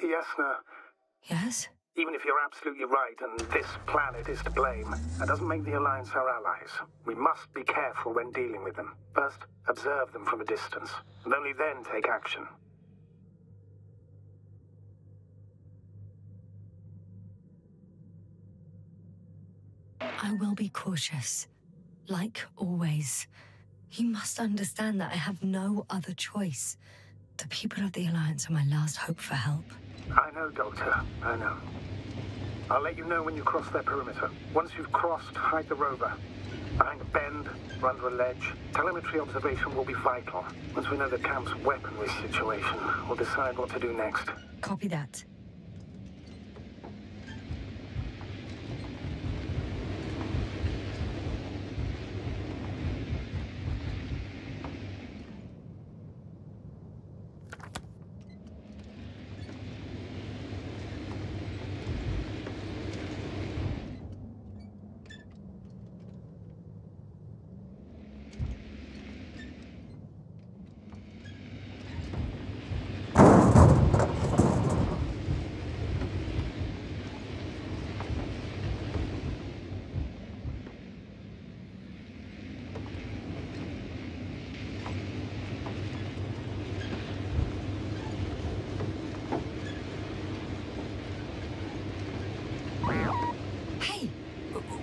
Yasna, Yes? even if you're absolutely right and this planet is to blame, that doesn't make the Alliance our allies. We must be careful when dealing with them. First, observe them from a distance, and only then take action. I will be cautious. Like always. You must understand that I have no other choice. The people of the Alliance are my last hope for help. I know, Doctor. I know. I'll let you know when you cross their perimeter. Once you've crossed, hide the rover. Behind a bend, or under a ledge. Telemetry observation will be vital. Once we know the camp's weaponry situation, we'll decide what to do next. Copy that.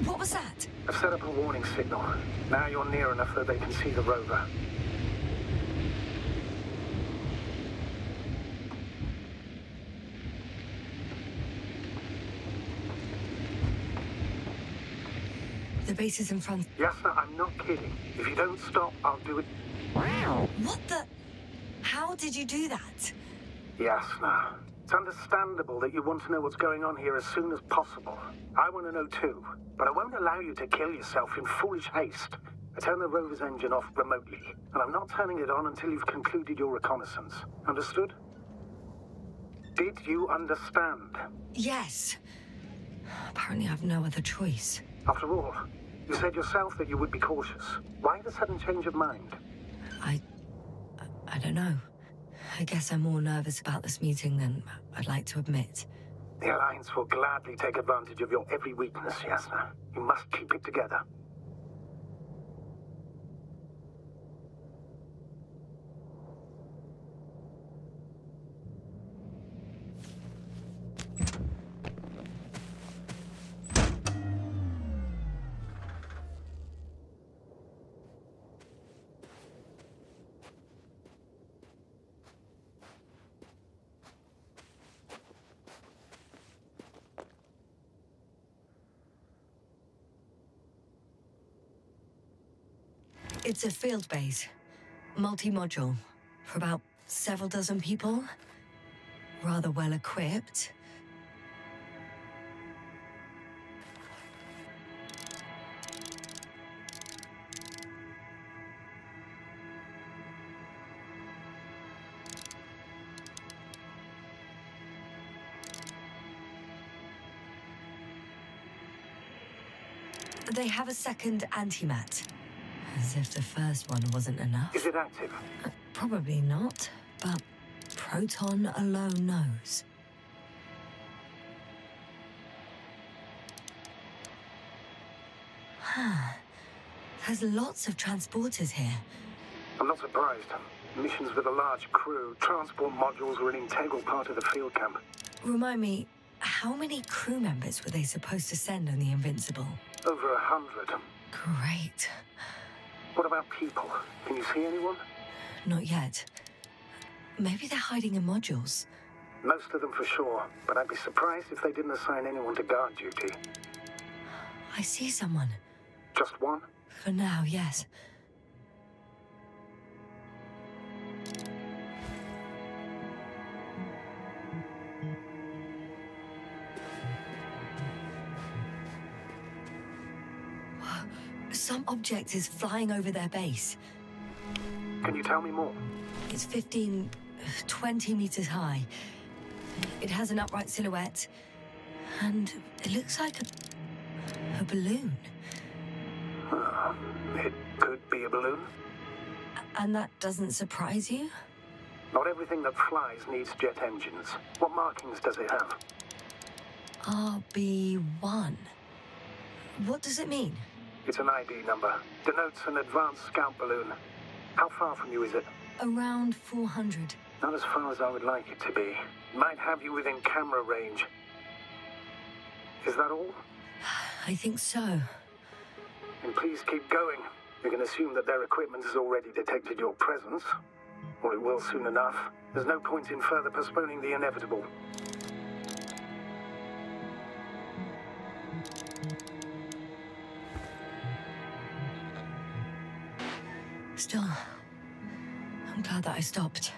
What was that? I've set up a warning signal. Now you're near enough that they can see the rover. The base is in front. Yasna, I'm not kidding. If you don't stop, I'll do it. What the? How did you do that? Yasna, it's understandable that you want to know what's going on here as soon as possible. I want to know too, but I won't allow you to kill yourself in foolish haste. I turn the rover's engine off remotely, and I'm not turning it on until you've concluded your reconnaissance. Understood? Did you understand? Yes. Apparently I have no other choice. After all, you said yourself that you would be cautious. Why the sudden change of mind? I don't know. I guess I'm more nervous about this meeting than I'd like to admit. The Alliance will gladly take advantage of your every weakness, Yasna. You must keep it together. It's a field base. Multi-module. For about several dozen people. Rather well equipped. They have a second antimat. As if the first one wasn't enough. Is it active? Probably not, but Proton alone knows. There's lots of transporters here. I'm not surprised. Missions with a large crew, transport modules were an integral part of the field camp. Remind me, how many crew members were they supposed to send on the Invincible? Over 100. Great. What about people? Can you see anyone? Not yet. Maybe they're hiding in modules. Most of them for sure, but I'd be surprised if they didn't assign anyone to guard duty. I see someone. Just one? For now, yes. Some object is flying over their base. Can you tell me more? It's 15, 20 meters high. It has an upright silhouette, and it looks like a balloon. It could be a balloon. And that doesn't surprise you? Not everything that flies needs jet engines. What markings does it have? RB1. What does it mean? It's an ID number. Denotes an advanced scout balloon. How far from you is it? Around 400. Not as far as I would like it to be. Might have you within camera range. Is that all? I think so. And please keep going. You can assume that their equipment has already detected your presence. Or it will soon enough. There's no point in further postponing the inevitable. Still, I'm glad that I stopped.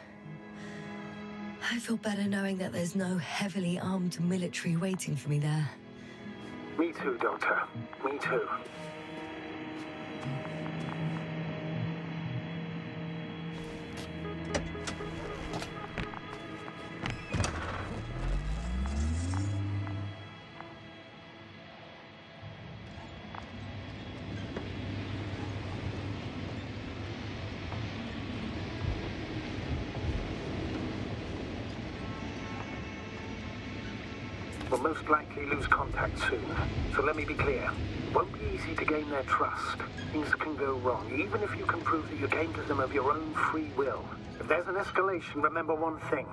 I feel better knowing that there's no heavily armed military waiting for me there. Me too, Doctor. Me too. We'll most likely lose contact soon. So let me be clear. Won't be easy to gain their trust. Things can go wrong, even if you can prove that you came to them of your own free will. If there's an escalation, remember one thing.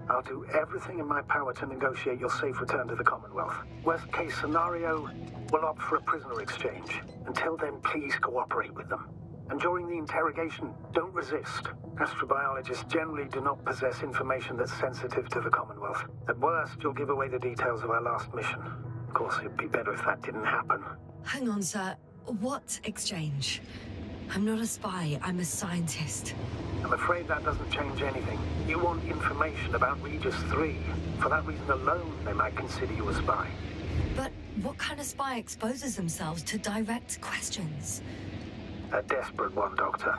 I'll do everything in my power to negotiate your safe return to the Commonwealth. Worst case scenario, we'll opt for a prisoner exchange. Until then, please cooperate with them. And during the interrogation, don't resist. Astrobiologists generally do not possess information that's sensitive to the Commonwealth. At worst, you'll give away the details of our last mission. Of course, it'd be better if that didn't happen. Hang on, sir. What exchange? I'm not a spy, I'm a scientist. I'm afraid that doesn't change anything. You want information about Regis 3. For that reason alone, they might consider you a spy. But what kind of spy exposes themselves to direct questions? A desperate one, Doctor.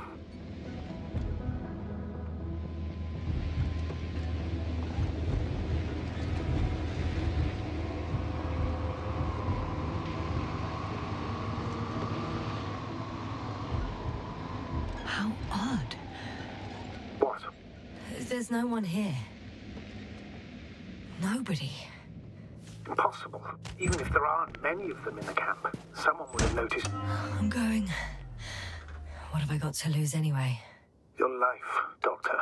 How odd. What? There's no one here. Nobody. Impossible. Even if there aren't many of them in the camp, someone would have noticed. I'm going. What have I got to lose anyway? Your life, Doctor.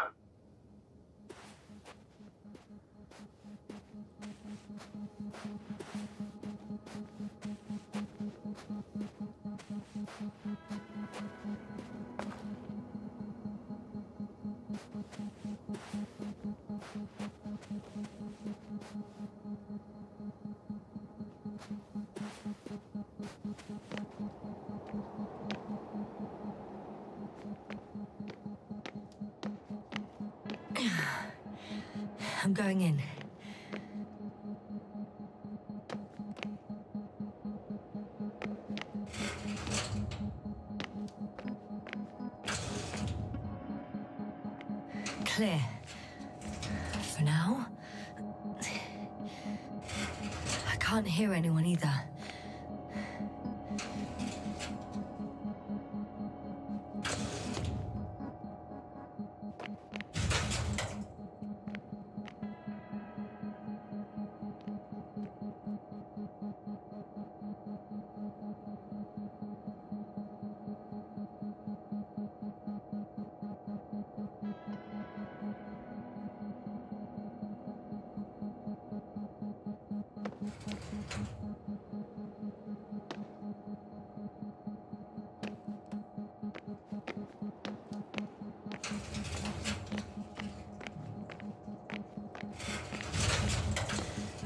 I'm going in. Clear. For now. I can't hear anyone either.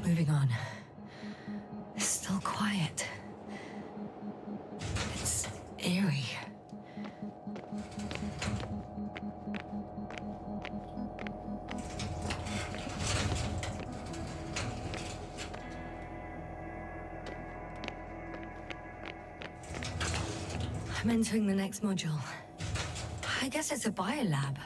Moving on. It's still quiet. It's eerie. I'm entering the next module. I guess it's a biolab.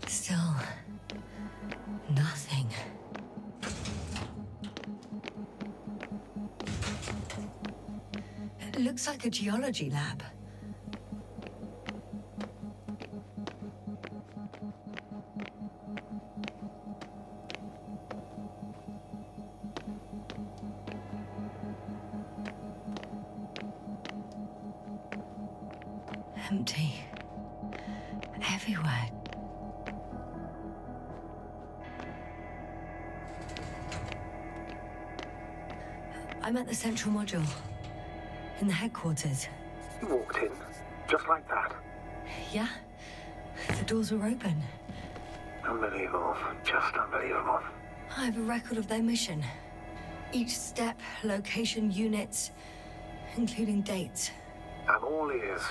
Still, nothing. looks like a geology lab. Empty. Everywhere. I'm at the central module. In the headquarters. You walked in, just like that. Yeah. The doors were open. Unbelievable. Just unbelievable. I have a record of their mission. Each step, location, units, including dates. I'm all ears.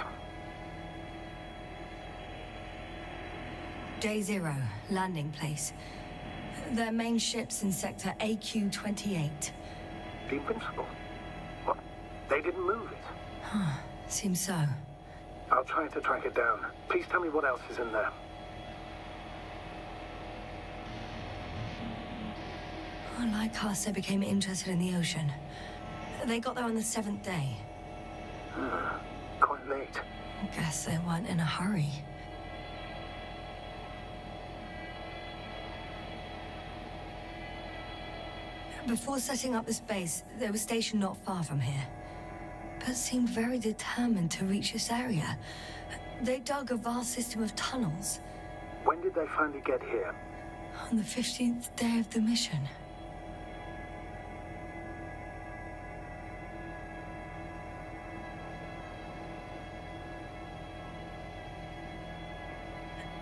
Day 0, landing place. Their main ship's in sector AQ-28. The Invincible? What? They didn't move it? Huh, seems so. I'll try to track it down. Please tell me what else is in there. Like us, they became interested in the ocean. They got there on the 7th day. Quite late. Guess they weren't in a hurry. Before setting up this base, they were stationed not far from here, but seemed very determined to reach this area. They dug a vast system of tunnels. When did they finally get here? On the 15th day of the mission.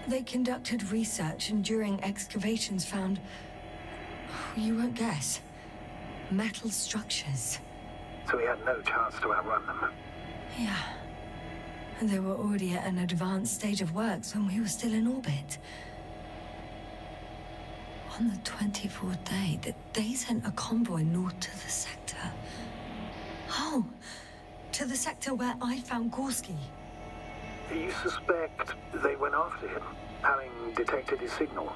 They conducted research and during excavations found, you won't guess, metal structures. So we had no chance to outrun them. Yeah. And they were already at an advanced stage of works when we were still in orbit. On the 24th day, they sent a convoy north to the sector. Oh, to the sector where I found Gorski. You suspect they went after him, having detected his signal?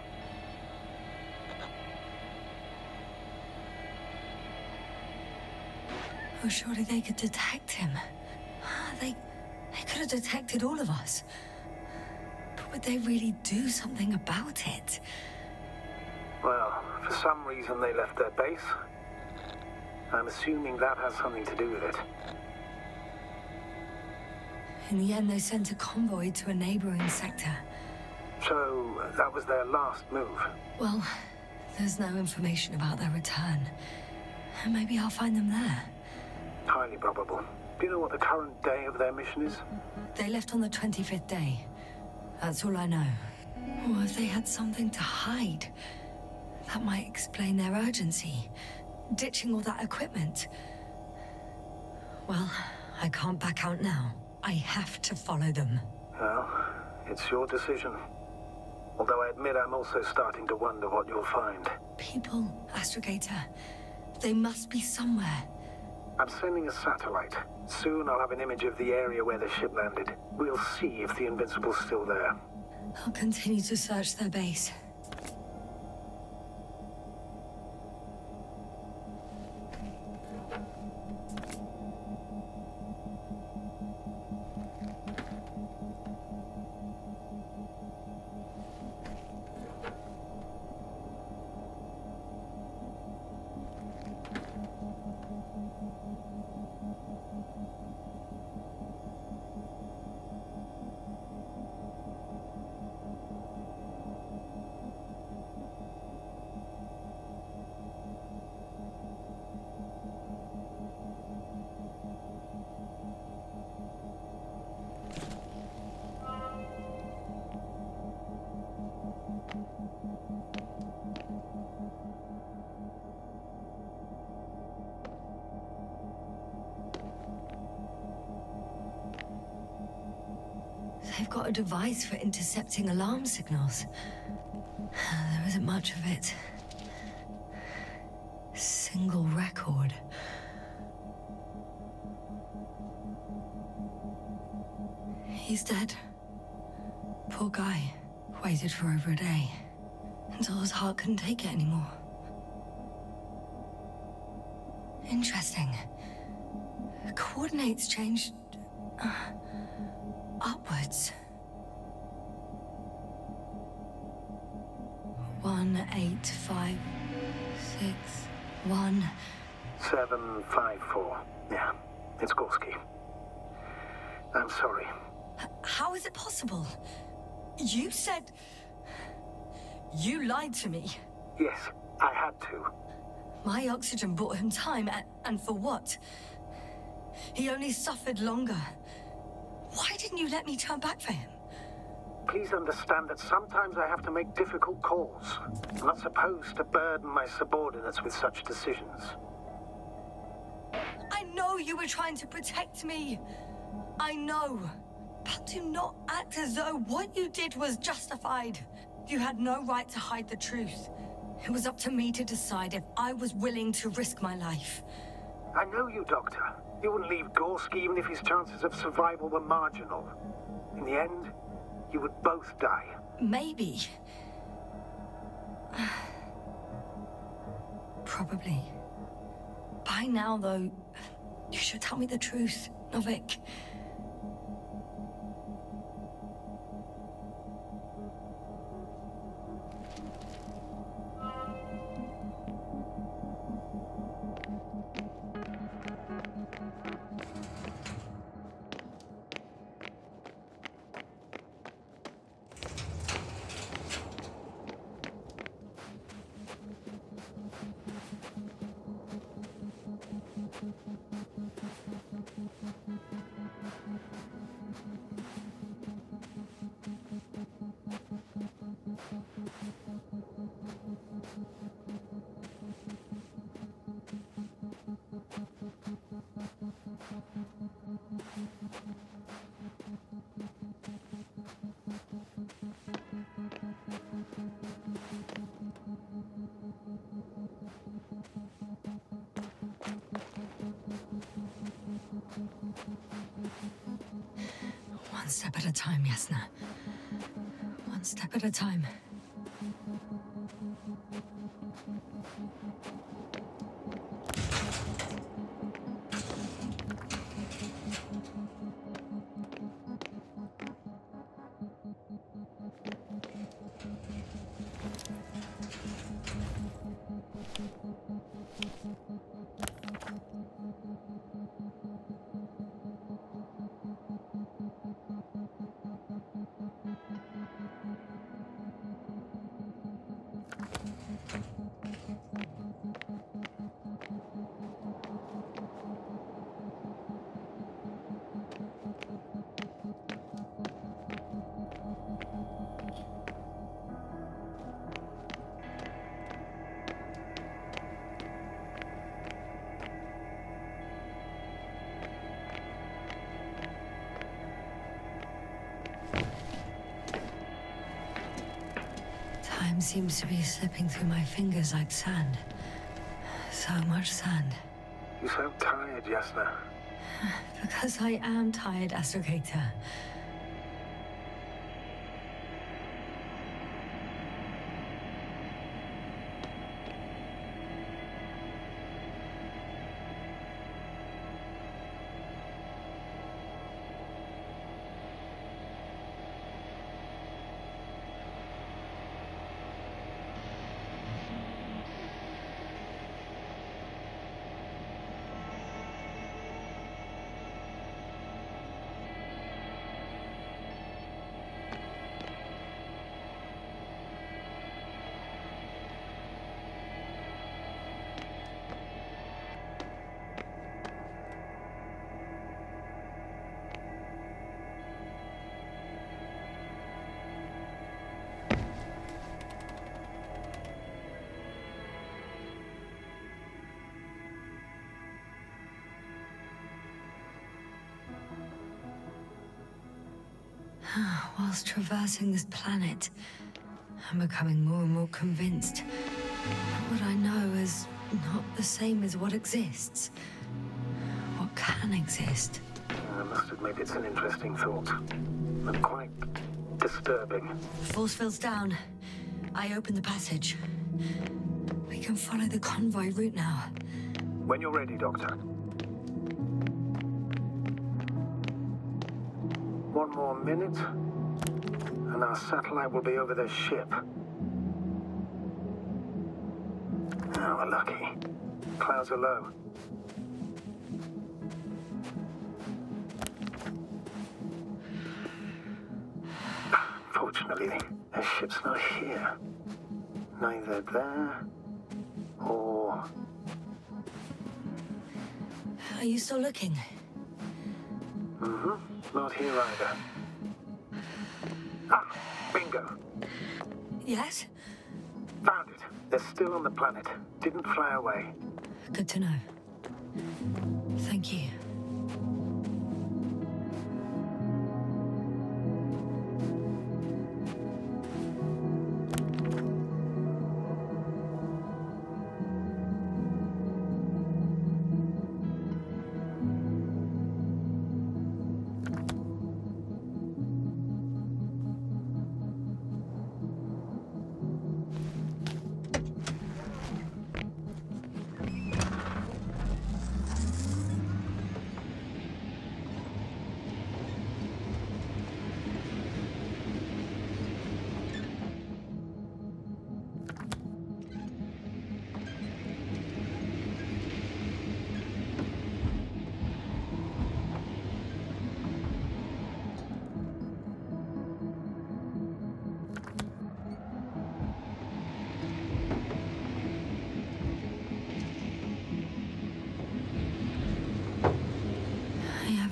Oh, surely they could detect him. They could have detected all of us. But would they really do something about it? Well, for some reason they left their base. I'm assuming that has something to do with it. In the end, they sent a convoy to a neighboring sector. So, that was their last move? Well, there's no information about their return. Maybe I'll find them there. Highly probable. Do you know what the current day of their mission is? They left on the 25th day. That's all I know. Or if they had something to hide. That might explain their urgency. Ditching all that equipment. Well, I can't back out now. I have to follow them. Well, it's your decision. Although I admit I'm also starting to wonder what you'll find. People, Astrogator. They must be somewhere. I'm sending a satellite. Soon I'll have an image of the area where the ship landed. We'll see if the Invincible's still there. I'll continue to search their base. They've got a device for intercepting alarm signals. There isn't much of it. Single record. He's dead. Poor guy. Waited for over a day. Until his heart couldn't take it anymore. Interesting. Coordinates changed... upwards. 1, 8, 5, 6, 1... 7, 5, 4. Yeah, it's Gorski. I'm sorry. How is it possible? You said... You lied to me. Yes, I had to. My oxygen bought him time, and for what? He only suffered longer. Why didn't you let me turn back for him? Please understand that sometimes I have to make difficult calls. I'm not supposed to burden my subordinates with such decisions. I know you were trying to protect me. I know. But do not act as though what you did was justified. You had no right to hide the truth. It was up to me to decide if I was willing to risk my life. I know you, Doctor. You wouldn't leave Gorski even if his chances of survival were marginal. In the end, you would both die. Maybe. Probably. By now, though, you should tell me the truth, Novik. One step at a time, Yasna. One step at a time. Time seems to be slipping through my fingers like sand. So much sand. You sound tired, Yasna. Because I am tired, Astrogator. Whilst traversing this planet, I'm becoming more and more convinced that what I know is not the same as what exists. What can exist. I must admit it's an interesting thought. And quite disturbing. The force field's down. I open the passage. We can follow the convoy route now. When you're ready, Doctor. One more minute, and our satellite will be over their ship. Oh, we're lucky. Clouds are low. Fortunately, their ship's not here. Neither there, or... Are you still looking? Not here either. Ah, bingo. Yes? Found it. They're still on the planet. Didn't fly away. Good to know. Thank you.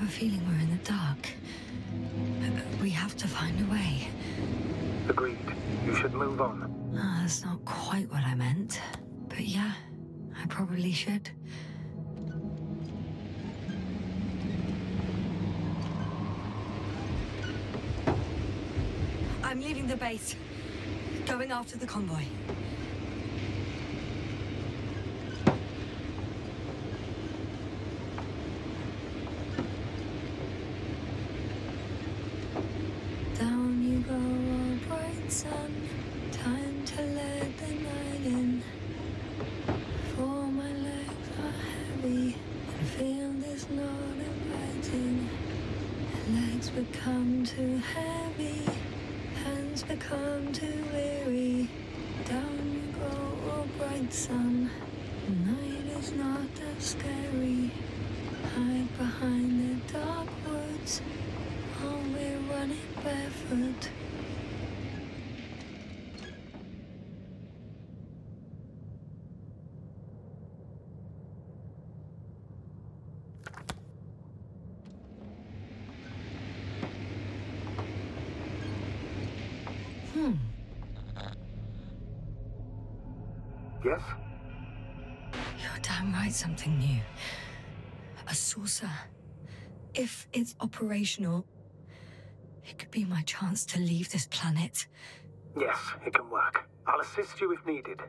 Feeling we're in the dark. We have to find a way. Agreed. You should move on. That's not quite what I meant. But yeah, I probably should. I'm leaving the base. Going after the convoy. Sun, time to let the night in. For my legs are heavy, and field is not inviting. Legs become too heavy, hands become too weary. Down you go, oh bright sun. Night is not that scary. Hide behind the dark woods while we're running barefoot. Yes? You're damn right, something new. A saucer. If it's operational, it could be my chance to leave this planet. Yes, it can work. I'll assist you if needed.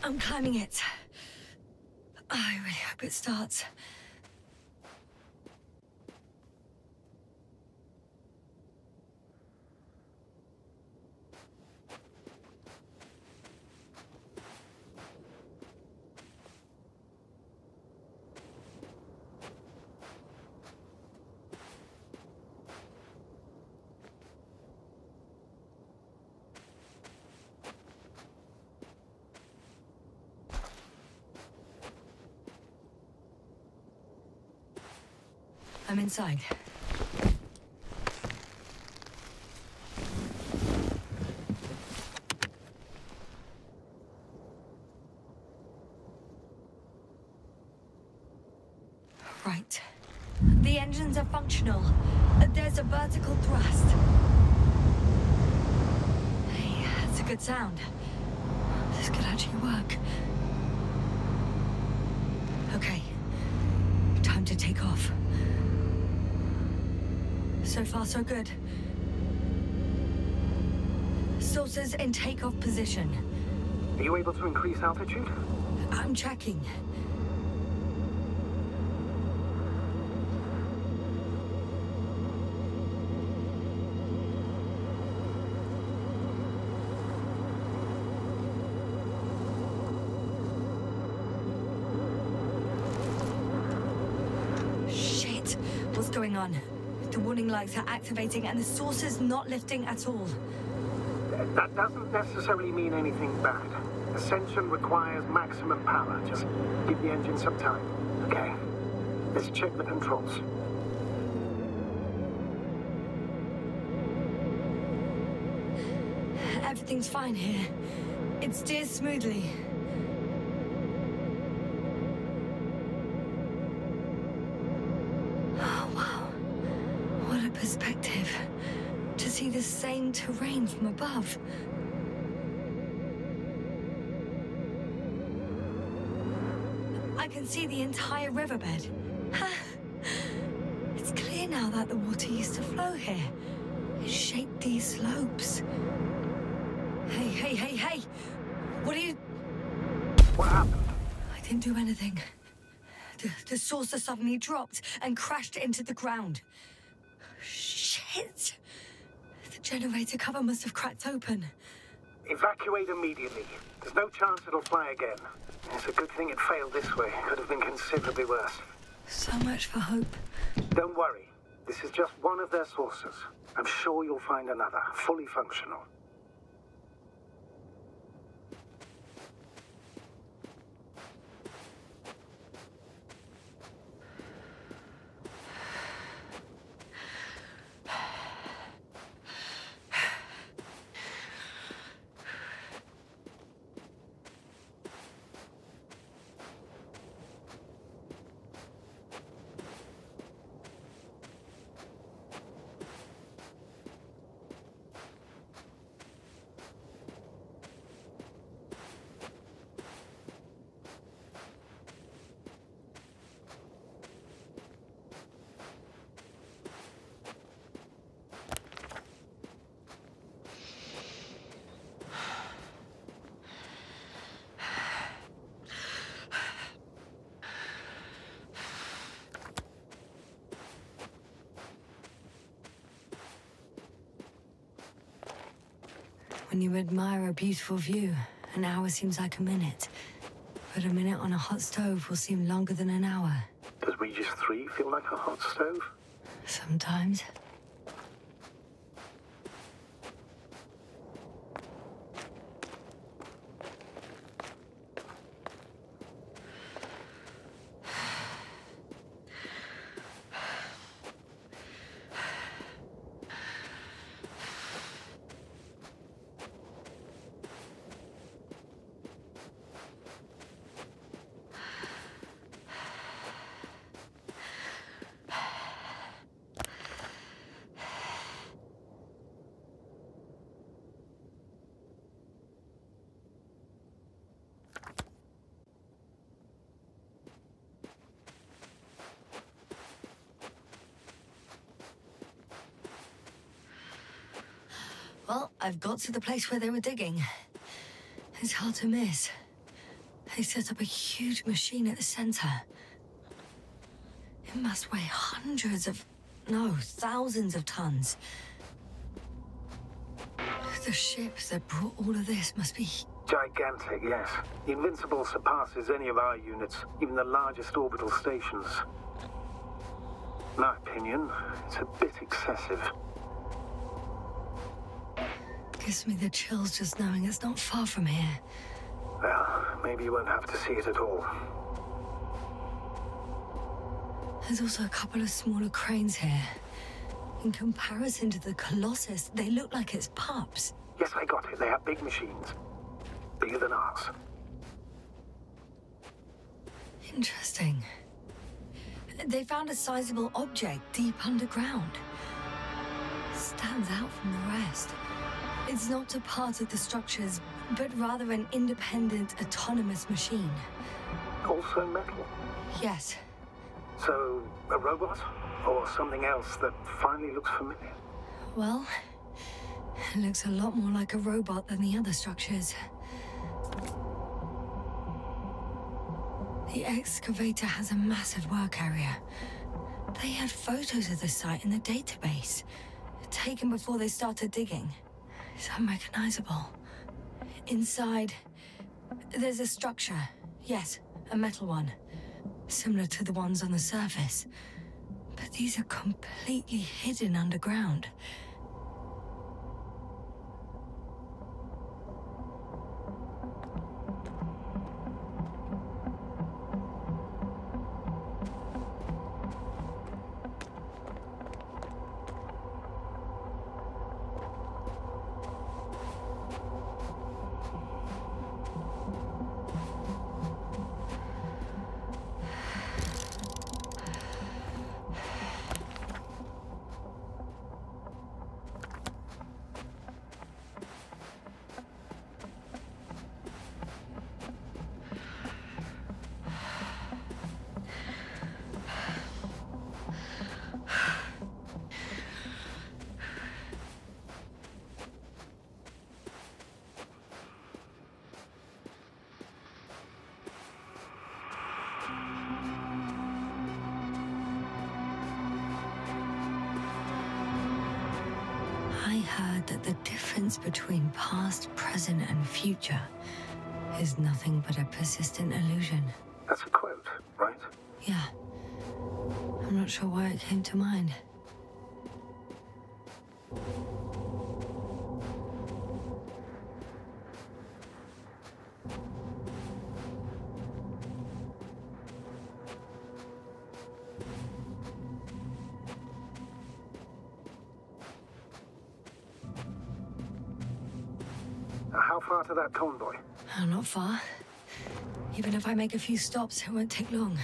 I'm climbing it. I really hope it starts. I'm inside. Right. The engines are functional. There's a vertical thrust. Hey, that's a good sound. This could actually work. Okay. Time to take off. So far, so good. Sources in takeoff position. Are you able to increase altitude? I'm checking. Shit! What's going on? The warning lights are activating and the source is not lifting at all. That doesn't necessarily mean anything bad. Ascension requires maximum power. Just give the engine some time. Okay. Let's check the controls. Everything's fine here. It steers smoothly. Oh, wow. What a perspective. To see the same terrain from above. I can see the entire riverbed. It's clear now that the water used to flow here. It shaped these slopes. Hey! What are you... What happened? I didn't do anything. The saucer suddenly dropped and crashed into the ground. Shit! The generator cover must have cracked open. Evacuate immediately. There's no chance it'll fly again. It's a good thing it failed this way. Could have been considerably worse. So much for hope. Don't worry. This is just one of their sources. I'm sure you'll find another, fully functional. When you admire a beautiful view, an hour seems like a minute. But a minute on a hot stove will seem longer than an hour. Does Regis 3 feel like a hot stove? Sometimes. Well, I've got to the place where they were digging. It's hard to miss. They set up a huge machine at the center. It must weigh hundreds of... no, thousands of tons. The ship that brought all of this must be... Gigantic, yes. The Invincible surpasses any of our units, even the largest orbital stations. In my opinion, it's a bit excessive. Gives me the chills just knowing it's not far from here. Well, maybe you won't have to see it at all. There's also a couple of smaller cranes here. In comparison to the Colossus, they look like it's pups. Yes, I got it. They have big machines. Bigger than ours. Interesting. They found a sizable object deep underground. Stands out from the rest. It's not a part of the structures, but rather an independent, autonomous machine. Also metal? Yes. So, a robot? Or something else that finally looks familiar? Well, it looks a lot more like a robot than the other structures. The excavator has a massive work area. They had photos of the site in the database, taken before they started digging. It's unrecognizable. Inside, there's a structure. Yes, a metal one. Similar to the ones on the surface. But these are completely hidden underground. I heard that the difference between past, present, and future is nothing but a persistent illusion. That's a quote, right? Yeah. I'm not sure why it came to mind. How far to that convoy? Oh, not far. Even if I make a few stops, it won't take long.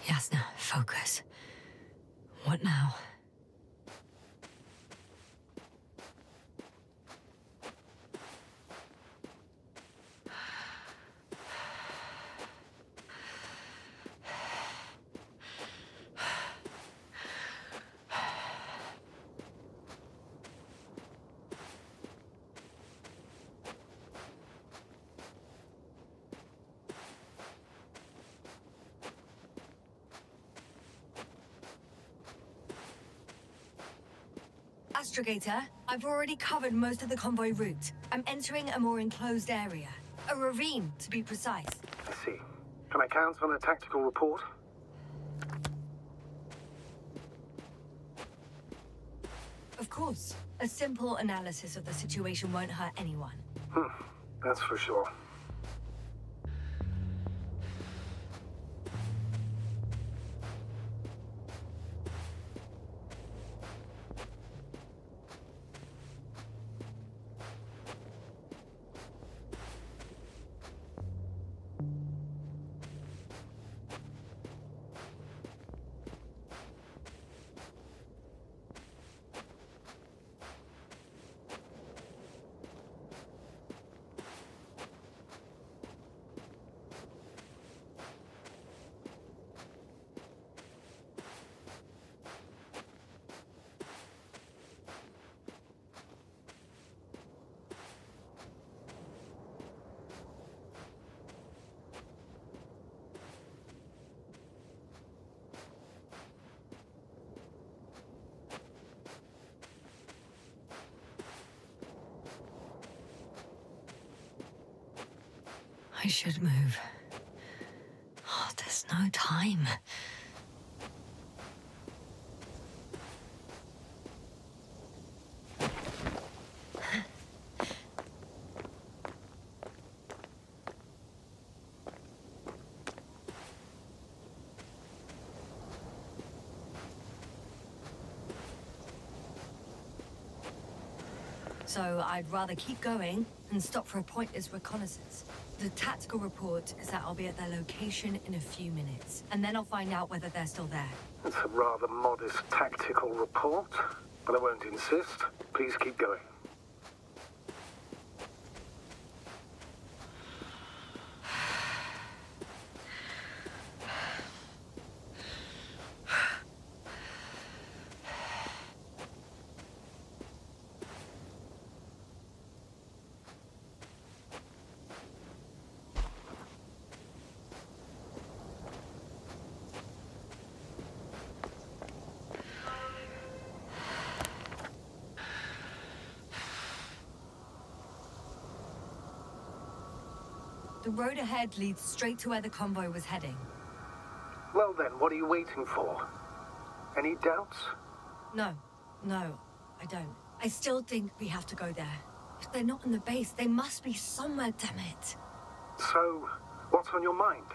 Yasna, focus. What now? Astrogator, I've already covered most of the convoy route. I'm entering a more enclosed area. A ravine, to be precise. I see. Can I count on a tactical report? Of course. A simple analysis of the situation won't hurt anyone. That's for sure. I should move. Oh, there's no time. So I'd rather keep going and stop for a pointless reconnaissance. The tactical report is that I'll be at their location in a few minutes, and then I'll find out whether they're still there. It's a rather modest tactical report, but I won't insist. Please keep going. The road ahead leads straight to where the convoy was heading. Well then, what are you waiting for? Any doubts? No, I don't. I still think we have to go there. If they're not in the base, they must be somewhere, damn it. So, what's on your mind?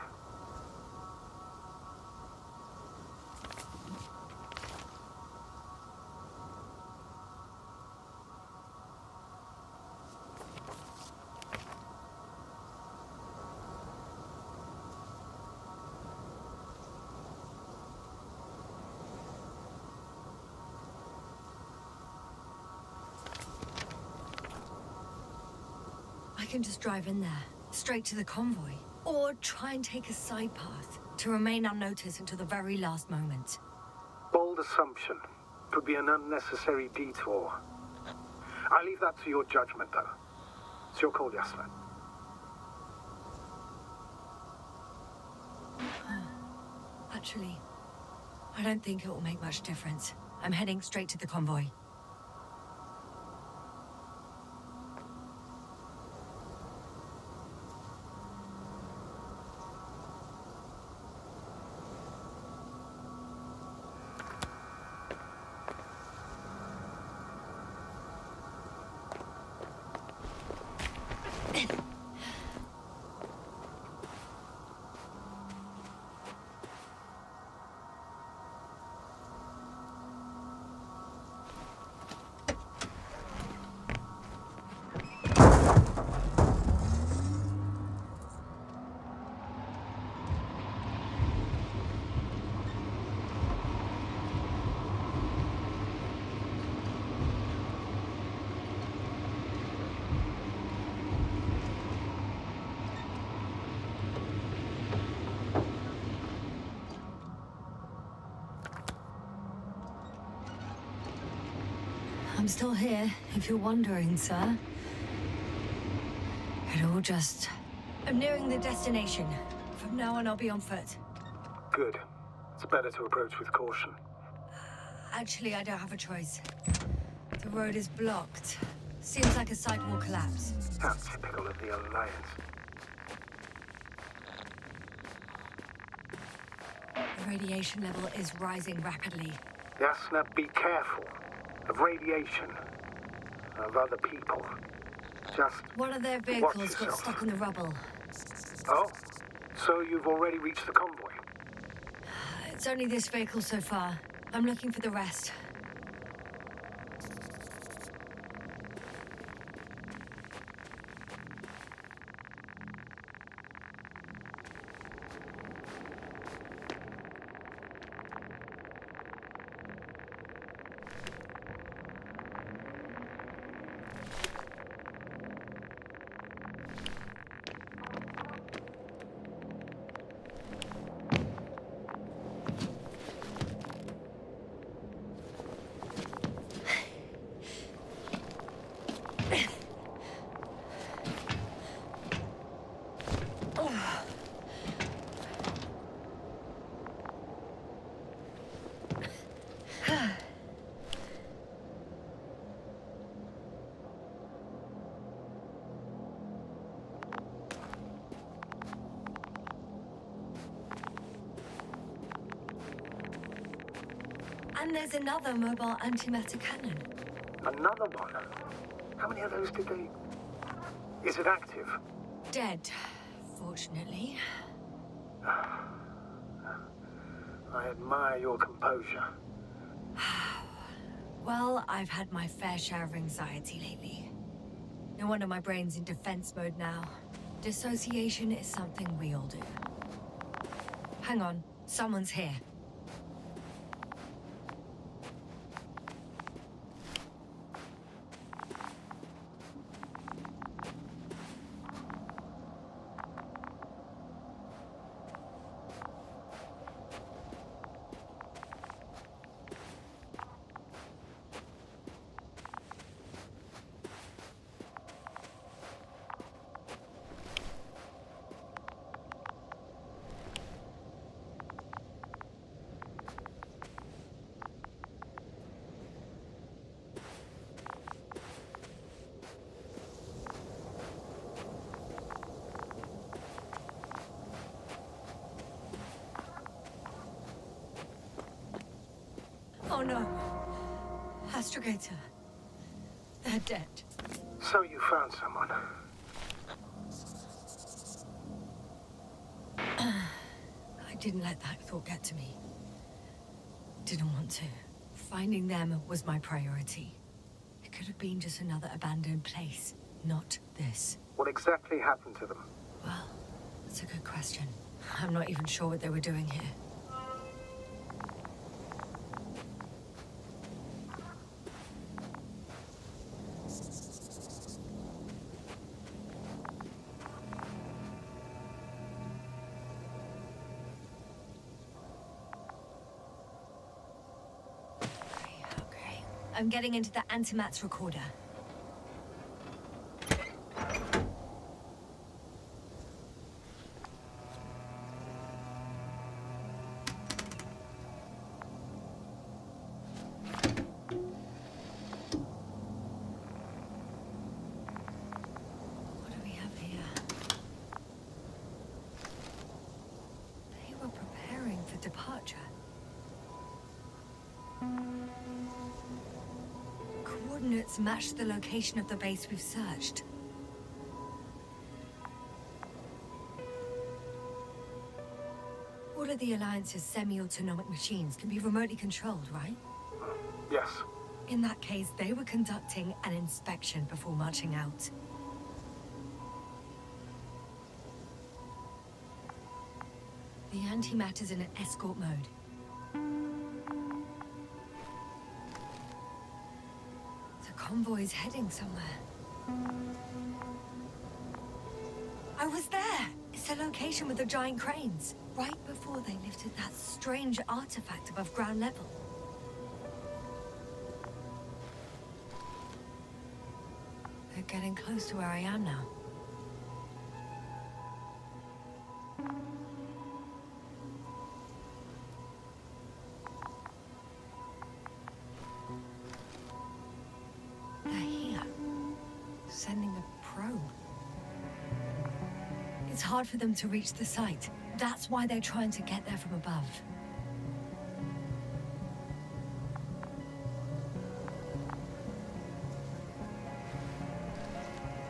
I can just drive in there, straight to the convoy. Or try and take a side path to remain unnoticed until the very last moment. Bold assumption. Could be an unnecessary detour. I leave that to your judgment, though. It's your call, Yasna. Actually, I don't think it will make much difference. I'm heading straight to the convoy. I'm still here, if you're wondering, sir. It all just... I'm nearing the destination. From now on, I'll be on foot. Good. It's better to approach with caution. Actually, I don't have a choice. The road is blocked. Seems like a sidewall collapse. How typical of the Alliance. The radiation level is rising rapidly. Yasna, be careful. Of radiation. Of other people. Just one of their vehicles got stuck in the rubble. Oh? So you've already reached the convoy? It's only this vehicle so far. I'm looking for the rest. And there's another mobile antimatter cannon. Another one? How many of those did they... Is it active? Dead, fortunately. I admire your composure. Well, I've had my fair share of anxiety lately. No wonder my brain's in defense mode now. Dissociation is something we all do. Hang on, someone's here. Oh no. Astrogator. They're dead. So you found someone. I didn't let that thought get to me. Didn't want to. Finding them was my priority. It could have been just another abandoned place, not this. What exactly happened to them? Well, that's a good question. I'm not even sure what they were doing here. Okay. I'm getting into the antimat's recorder. What do we have here? They were preparing for departure. Coordinates match the location of the base we've searched. All of the Alliance's semi-autonomic machines can be remotely controlled, right? Yes. In that case, they were conducting an inspection before marching out. The antimatter's in an escort mode. The convoy's heading somewhere. I was there! It's the location with the giant cranes. Right before they lifted that strange artifact above ground level. They're getting close to where I am now. They're here, sending a probe. It's hard for them to reach the site. That's why they're trying to get there from above.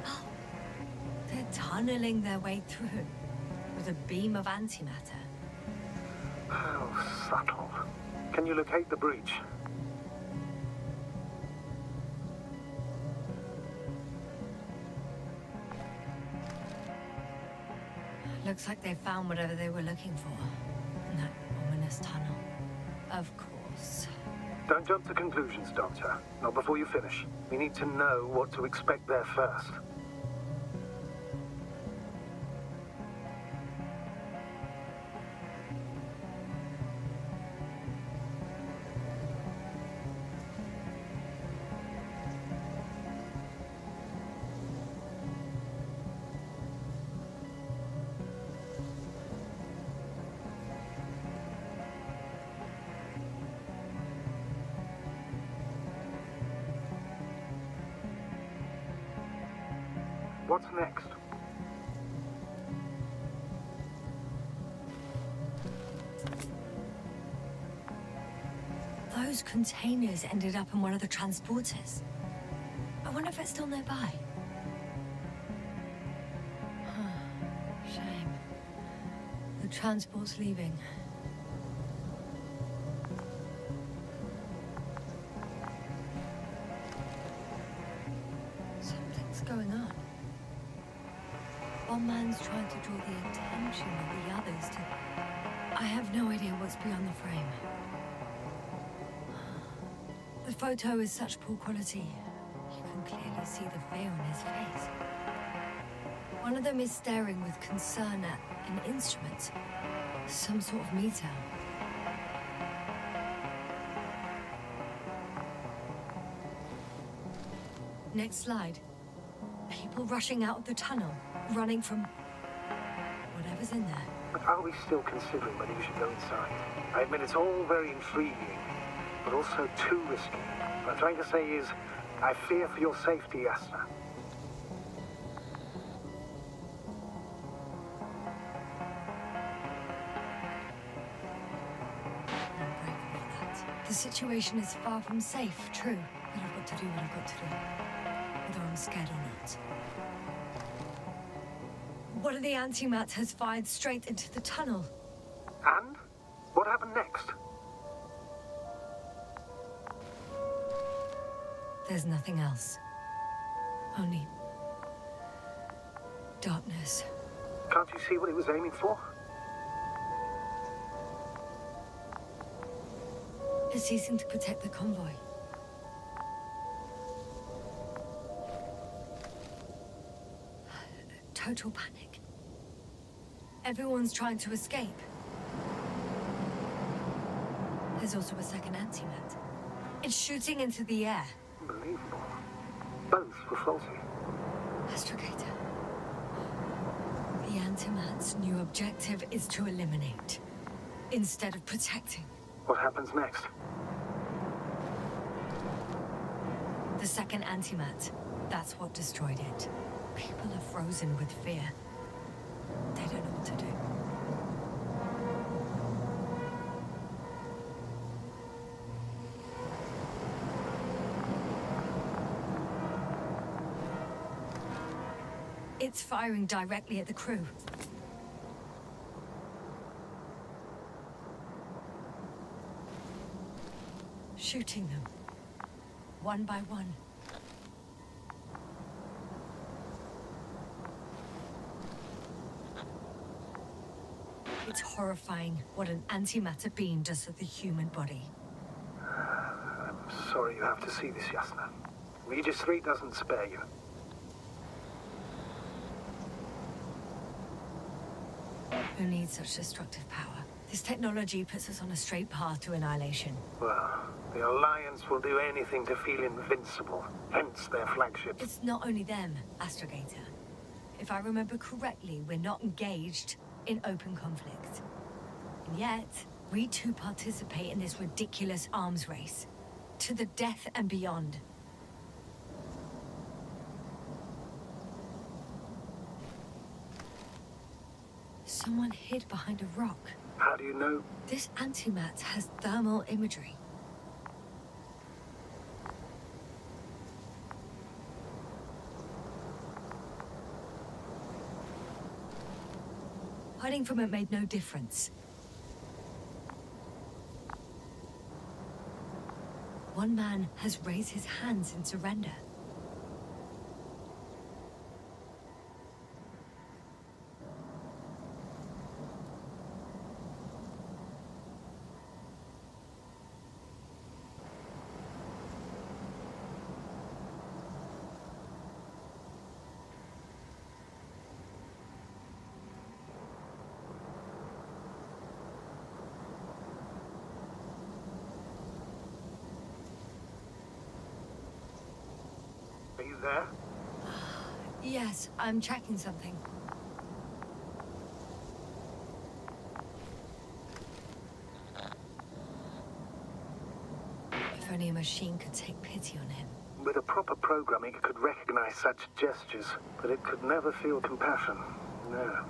Oh, they're tunneling their way through with a beam of antimatter. How subtle. Can you locate the breach? Looks like they found whatever they were looking for. In that ominous tunnel. Of course. Don't jump to conclusions, Doctor. Not before you finish. We need to know what to expect there first. What's next? Those those containers ended up in one of the transporters. I wonder if it's still nearby. Shame. The transport's leaving. Something's going on. One man's trying to draw the attention of the others to... I have no idea what's beyond the frame. The photo is such poor quality. You can clearly see the fear on his face. One of them is staring with concern at an instrument. Some sort of meter. Next slide. People rushing out of the tunnel, running from whatever's in there. But are we still considering whether you should go inside? I admit it's all very intriguing, but also too risky. What I'm trying to say is, I fear for your safety, Yasna. I'm grateful for that. The situation is far from safe, true, but I've got to do what I've got to do. Whether I'm scared or not. One of the antimats has fired straight into the tunnel. And? What happened next? There's nothing else. Only... darkness. Can't you see what it was aiming for? It's ceasing to protect the convoy. Total panic. Everyone's trying to escape. There's also a second antimat. It's shooting into the air. Unbelievable. Both were faulty. Astrogator. The antimat's new objective is to eliminate, instead of protecting. What happens next? The second antimat. That's what destroyed it. People are frozen with fear. They don't know what to do. It's firing directly at the crew. Shooting them. One by one. It's horrifying what an antimatter beam does to the human body. I'm sorry you have to see this, Yasna. Regis 3 doesn't spare you. Who needs such destructive power? This technology puts us on a straight path to annihilation. Well, the Alliance will do anything to feel invincible, hence their flagship. It's not only them, Astrogator. If I remember correctly, we're not engaged in open conflict. And yet, we too participate in this ridiculous arms race. To the death and beyond. Someone hid behind a rock. How do you know? This antimat has thermal imagery. Hiding from it made no difference. One man has raised his hands in surrender. Are you there? Yes, I'm checking something. If only a machine could take pity on him. With a proper programming, it could recognize such gestures, but it could never feel compassion. No.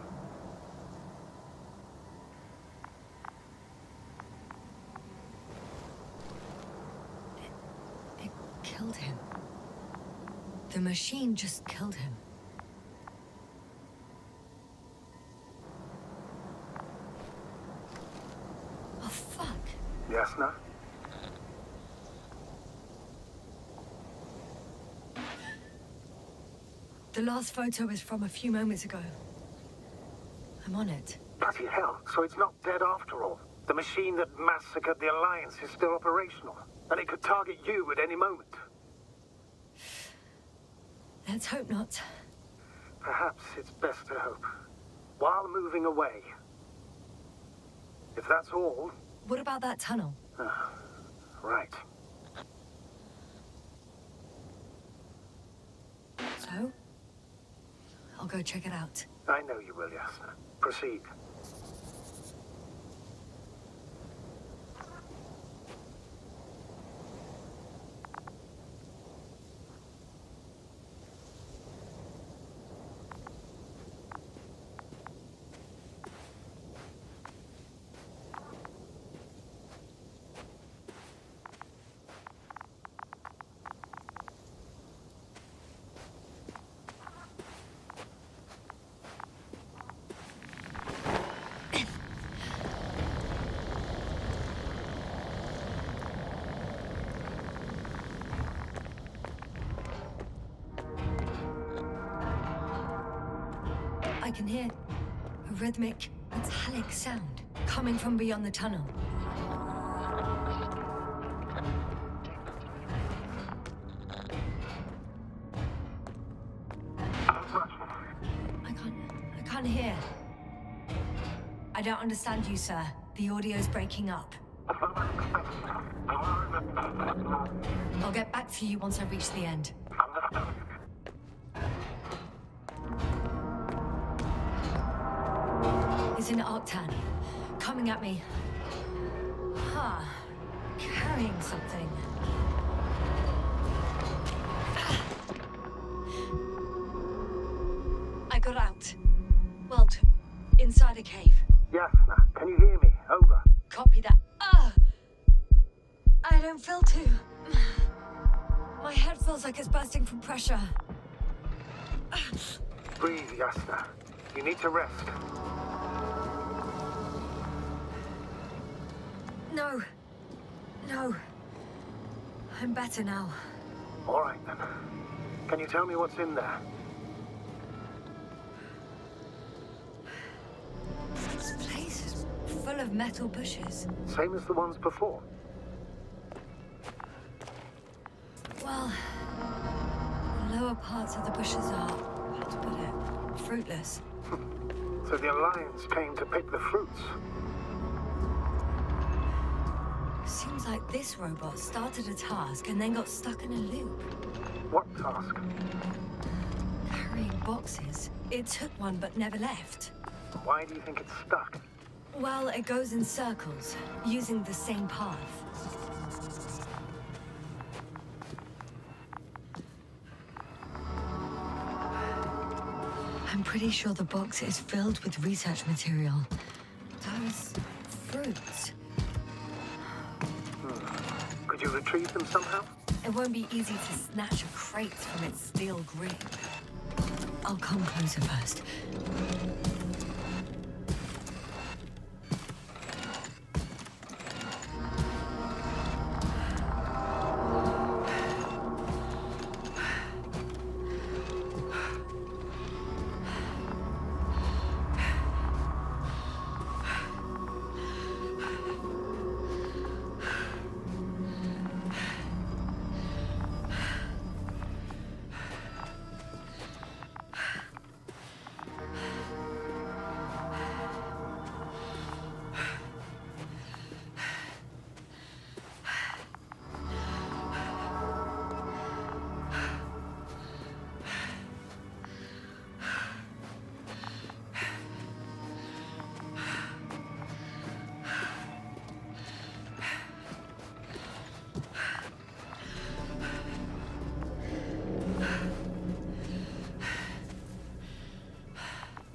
killed him. The machine just killed him. Oh, fuck. Yasna? The last photo is from a few moments ago. I'm on it. Bloody hell, so it's not dead after all. The machine that massacred the Alliance is still operational, and it could target you at any moment. Let's hope not. Perhaps it's best to hope. While moving away. If that's all... What about that tunnel? Right. So? I'll go check it out. I know you will, Yasna. Proceed. I can hear a rhythmic, metallic sound coming from beyond the tunnel. I can't hear. I don't understand you, sir. The audio's breaking up. I'll get back to you once I reach the end. It's an Octan. Coming at me. Huh. Carrying something. I got out. Well, inside a cave. Yasna, can you hear me? Over. Copy that. I don't feel too... My head feels like it's bursting from pressure. Breathe, Yasna. You need to rest. No. No. I'm better now. All right, then. Can you tell me what's in there? This place is full of metal bushes. Same as the ones before. Well, the lower parts of the bushes are, how to put it, fruitless. So the Alliance came to pick the fruits. Seems like this robot started a task and then got stuck in a loop. What task? Carrying boxes. It took one but never left. Why do you think it's stuck? Well, it goes in circles, using the same path. I'm pretty sure the box is filled with research material. Those fruits. Could you retrieve them somehow? It won't be easy to snatch a crate from its steel grip. I'll come closer first.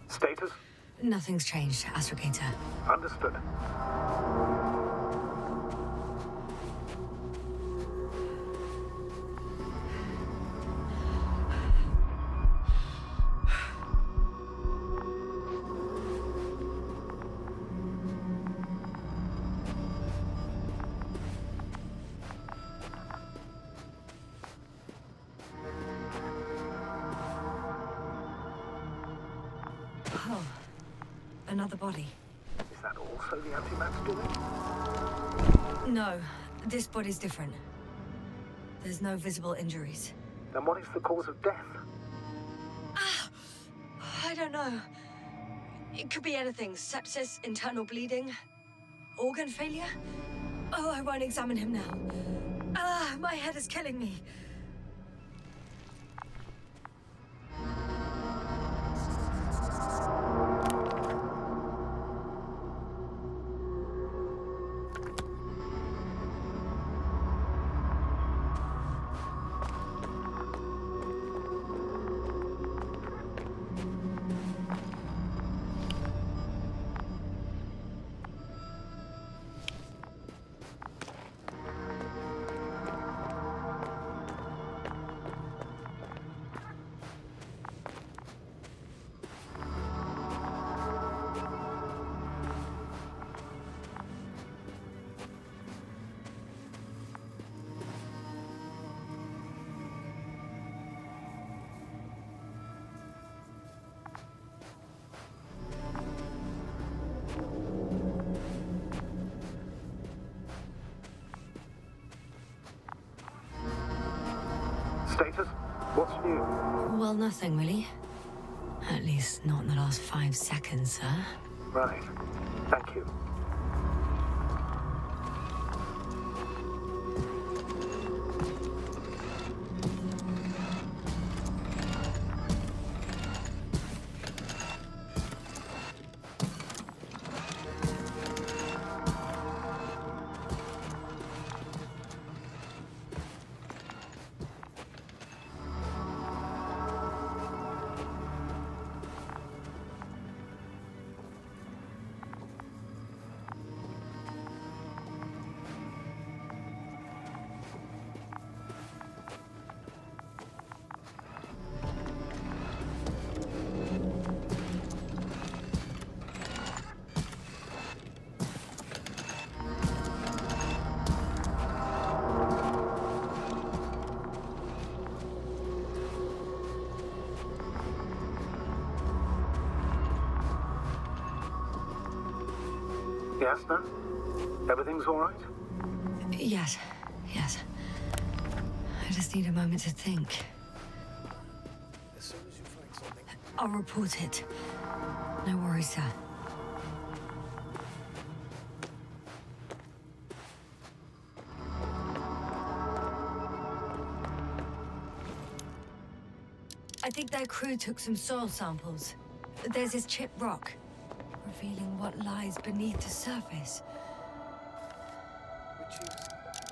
Status? Nothing's changed, Astrogator. Understood. Oh, another body. Is that also the antimat's doing? No, this body's different. There's no visible injuries. Then what is the cause of death? Ah, I don't know. It could be anything. Sepsis, internal bleeding, organ failure. Oh, I won't examine him now. Ah, my head is killing me. Status? What's new? Well, nothing really. At least not in the last 5 seconds, sir. Right. Thank you. Yes, no? Everything's all right? Yes. I just need a moment to think. As soon as you find something. I'll report it. No worries, sir. I think their crew took some soil samples. There's this chipped rock, revealing what lies beneath the surface. Which is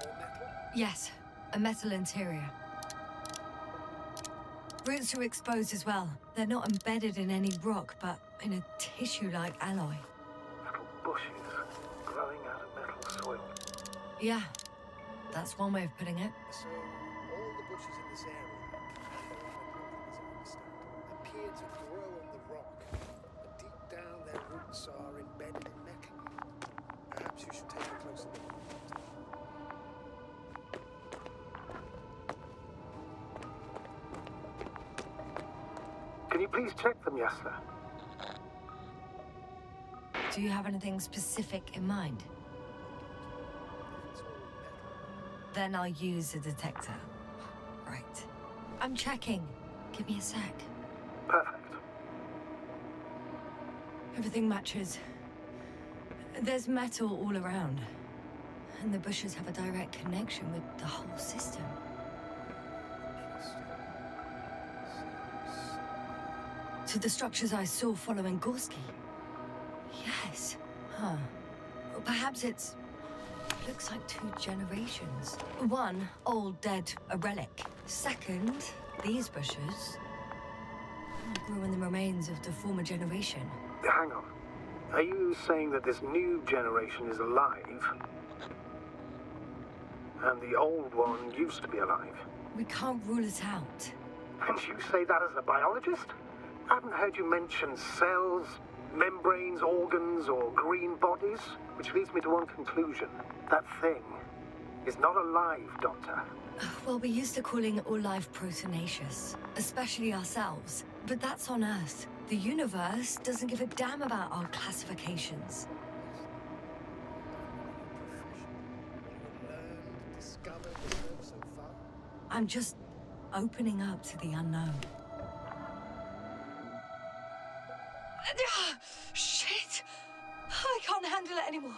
all metal? Yes, a metal interior. Roots are exposed as well. They're not embedded in any rock, but in a tissue-like alloy. Little bushes growing out of metal soil. Yeah, that's one way of putting it. So, all the bushes in this area, and the line of growth, as I understand, appear to grow on the rock, but deep down their roots are embedded in metal. Perhaps you should take a closer look. Can you please check them, yes, sir? Do you have anything specific in mind? It's all metal. Then I'll use a detector. Right. I'm checking. Give me a sec. Perfect. Everything matches. There's metal all around. And the bushes have a direct connection with the whole system. To the structures I saw following Gorski. Yes. Huh. Well, perhaps it's... looks like 2 generations. One, old, dead, a relic. Second, these bushes grew in the remains of the former generation. Hang on. Are you saying that this new generation is alive? And the old one used to be alive? We can't rule it out. And you say that as a biologist? I haven't heard you mention cells, membranes, organs, or green bodies, which leads me to one conclusion. That thing is not alive, Doctor. Well, we're used to calling all life proteinaceous, especially ourselves. But that's on Earth. The universe doesn't give a damn about our classifications. Learned, discovered, learned so far. I'm just opening up to the unknown. Shit! I can't handle it anymore.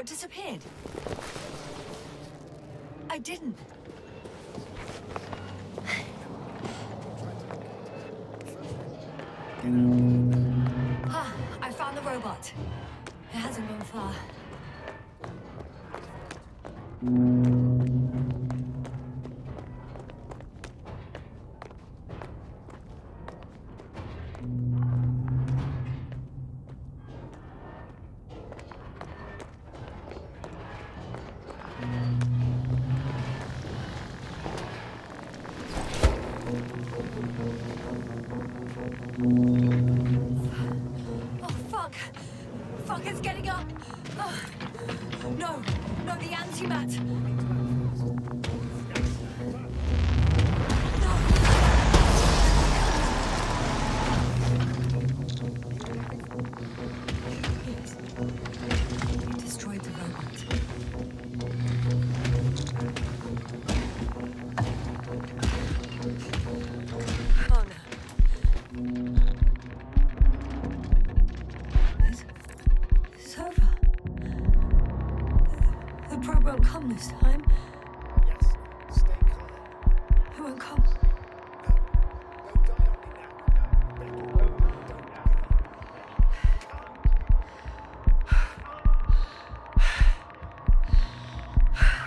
Disappeared. I didn't. I found the robot. It hasn't gone far. It's getting up! Oh. No, the antimat! No! Yes. He destroyed the robot. Oh no. It's over. The probe won't come this time. Yes, stay calm. It won't come. Don't die on me now. Don't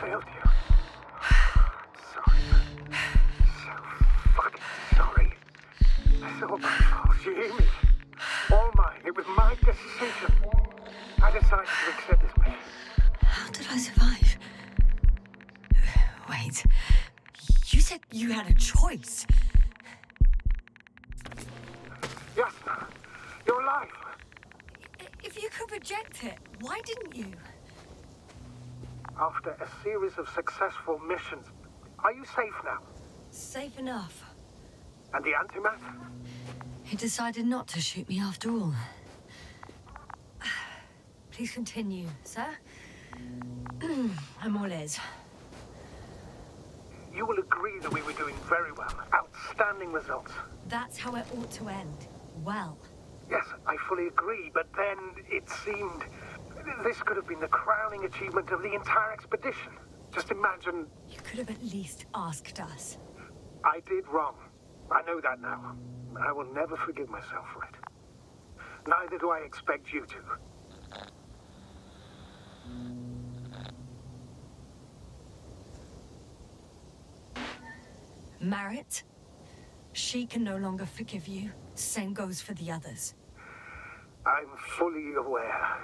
Failed you. Sorry. So fucking sorry. It's all my fault. You hear me? All mine. It was my decision. I decided to accept this mission. How did I survive? Wait. You said you had a choice. Yes, you're alive. If you could reject it, why didn't you? After a series of successful missions, are you safe now? Safe enough. And the antimat? He decided not to shoot me after all. Please continue, sir. I'm all ears. You will agree that we were doing very well. Outstanding results. That's how it ought to end. Well. Yes, I fully agree, but then it seemed this could have been the crowning achievement of the entire expedition. Just imagine... You could have at least asked us. I did wrong. I know that now. I will never forgive myself for it. Neither do I expect you to. Marit, she can no longer forgive you. Same goes for the others. I'm fully aware.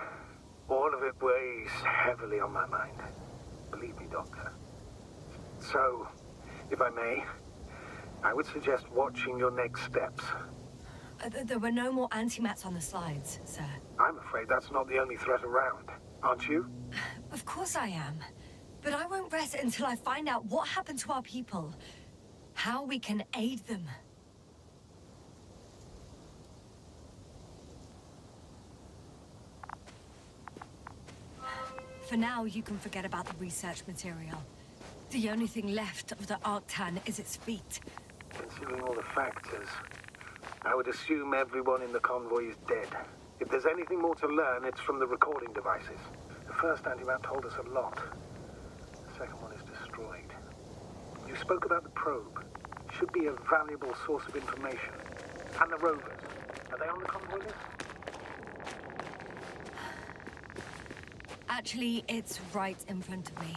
All of it weighs heavily on my mind. Believe me, Doctor. So, if I may, I would suggest watching your next steps. There were no more antimats on the slides, sir. I'm afraid that's not the only threat around, aren't you? Of course I am. But I won't rest until I find out what happened to our people. How we can aid them. For now, you can forget about the research material. The only thing left of the Arctan is its feet. Considering all the factors, I would assume everyone in the convoy is dead. If there's anything more to learn, it's from the recording devices. The first antimat told us a lot. The second one is destroyed. You spoke about the probe. Should be a valuable source of information. And the rovers. Are they on the convoy list? Actually, it's right in front of me.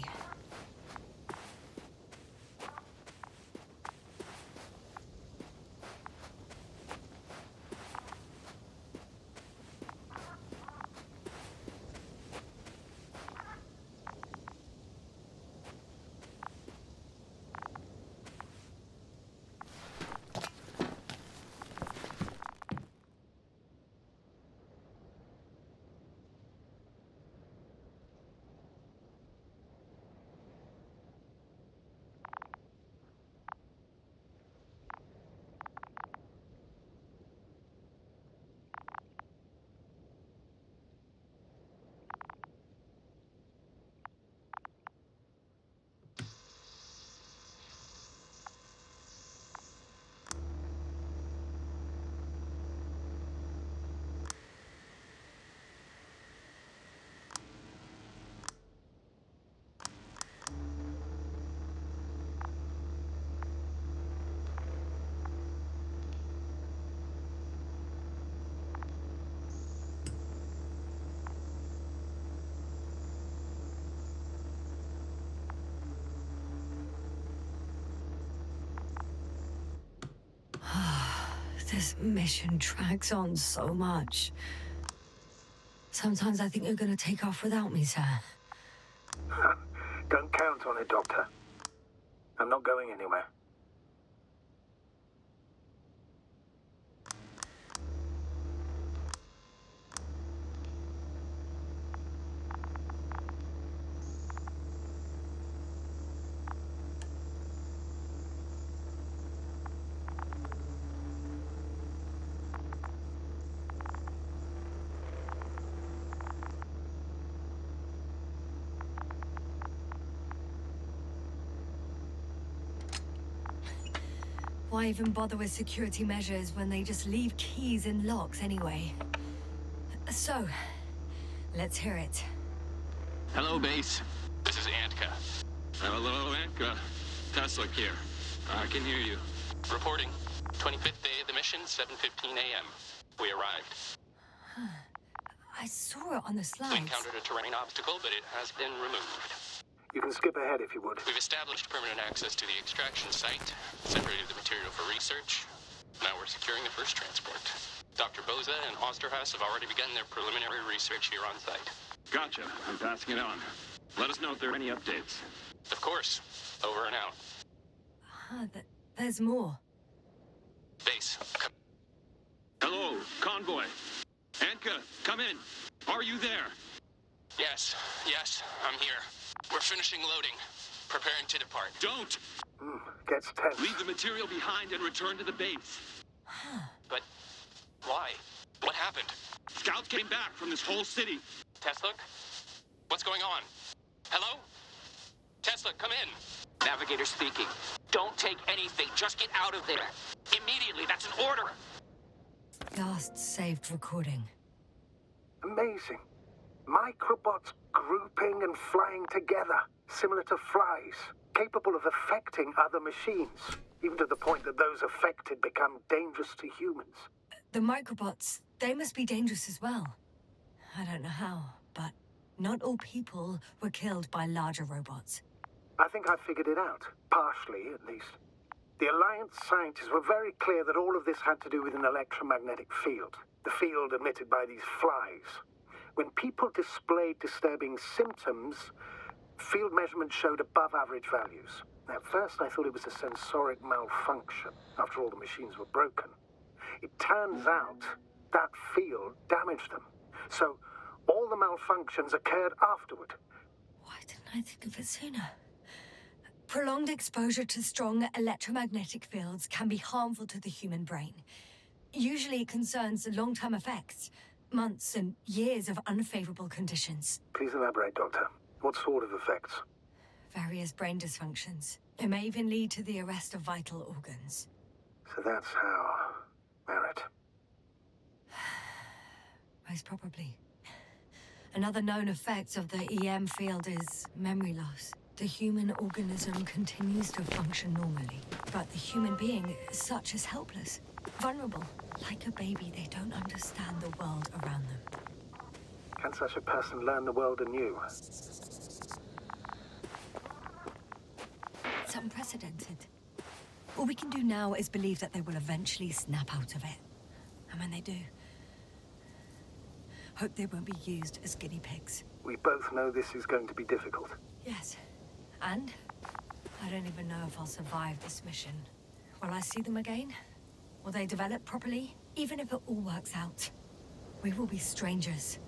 This mission drags on so much. Sometimes I think you're gonna take off without me, sir. Don't count on it, Doctor. I'm not going anywhere. Why even bother with security measures when they just leave keys in locks anyway? So, let's hear it. Hello, base. This is Antka. Hello, Antka. Tesla here. I can hear you. Reporting. 25th day of the mission, 7:15 a.m. We arrived. I saw it on the We slides. encountered a terrain obstacle, but it has been removed. You can skip ahead if you would. We've established permanent access to the extraction site, separated the material for research. Now we're securing the first transport. Dr. Boza and Osterhaus have already begun their preliminary research here on site. Gotcha. I'm passing it on. Let us know if there are any updates. Of course. Over and out. There's more. Base. Hello, convoy. Antka, come in. Are you there? Yes, I'm here. We're finishing loading. Preparing to depart. Don't! Gets tense. Leave the material behind and return to the base. But why? What happened? Scouts came back from this whole city. Tesla? What's going on? Hello? Tesla, come in. Navigator speaking. Don't take anything. Just get out of there. Immediately. That's an order. Last saved recording. Amazing. Microbots grouping and flying together, similar to flies, capable of affecting other machines, even to the point that those affected become dangerous to humans. The microbots, they must be dangerous as well. I don't know how, but not all people were killed by larger robots. I think I figured it out, partially at least. The Alliance scientists were very clear that all of this had to do with an electromagnetic field, the field emitted by these flies. When people displayed disturbing symptoms, field measurements showed above average values. At first, I thought it was a sensoric malfunction. After all, the machines were broken. It turns out that field damaged them. So all the malfunctions occurred afterward. Why didn't I think of it sooner? Prolonged exposure to strong electromagnetic fields can be harmful to the human brain. Usually it concerns long-term effects. Months and years of unfavorable conditions. Please elaborate, Doctor. What sort of effects? Various brain dysfunctions. It may even lead to the arrest of vital organs. So that's how... Merit. Most probably. Another known effect of the EM field is memory loss. The human organism continues to function normally, but the human being as such is helpless, vulnerable. Like a baby, they don't understand the world around them. Can such a person learn the world anew? It's unprecedented. All we can do now is believe that they will eventually snap out of it. And when they do, hope they won't be used as guinea pigs. We both know this is going to be difficult. Yes. And I don't even know if I'll survive this mission. Will I see them again? Will they develop properly? Even if it all works out, we will be strangers.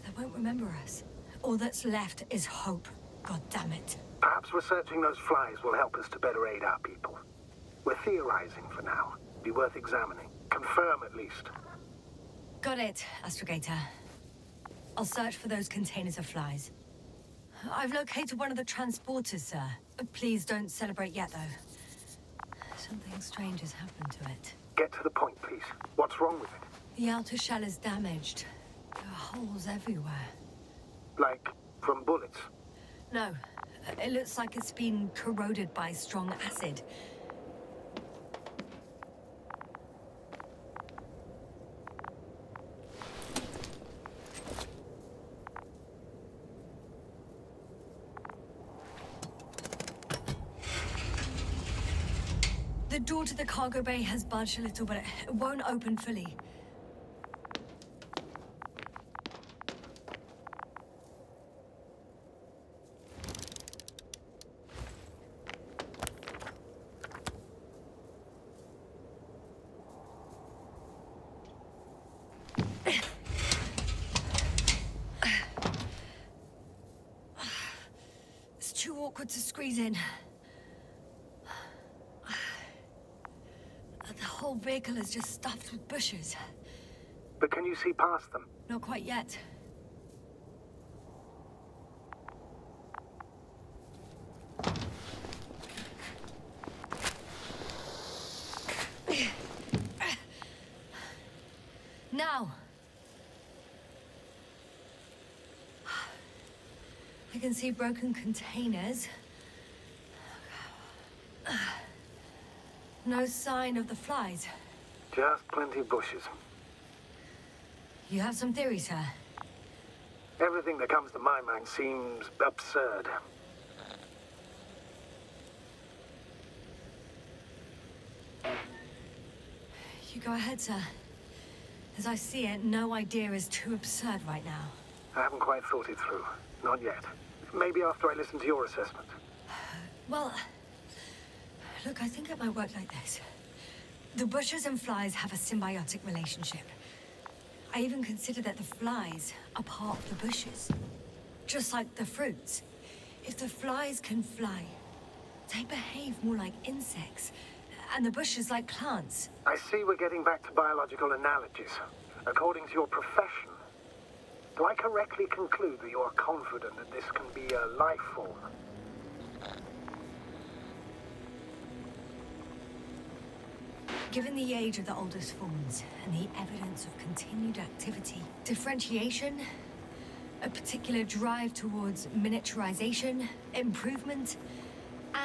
They won't remember us. All that's left is hope. God damn it. Perhaps researching those flies will help us to better aid our people. We're theorizing for now. Be worth examining. Confirm at least. Got it, Astrogator. I'll search for those containers of flies. I've located one of the transporters, sir. Please don't celebrate yet, though. Something strange has happened to it. Get to the point, please. What's wrong with it? The outer shell is damaged. There are holes everywhere. Like, from bullets? No. It looks like it's been corroded by strong acid. The door to the cargo bay has budged a little, but it won't open fully. It's too awkward to squeeze in. The whole vehicle is just stuffed with bushes. But can you see past them? Not quite yet. Now! I can see broken containers. No sign of the flies. Just plenty of bushes. You have some theories, sir? Everything that comes to my mind seems absurd. You go ahead, sir. As I see it, no idea is too absurd right now. I haven't quite thought it through. Not yet. Maybe after I listen to your assessment. Well, look, I think it might work like this. The bushes and flies have a symbiotic relationship. I even consider that the flies are part of the bushes. Just like the fruits. If the flies can fly, they behave more like insects, and the bushes like plants. I see we're getting back to biological analogies. According to your profession, do I correctly conclude that you are confident that this can be a life form? Given the age of the oldest forms and the evidence of continued activity, differentiation, a particular drive towards miniaturization, improvement,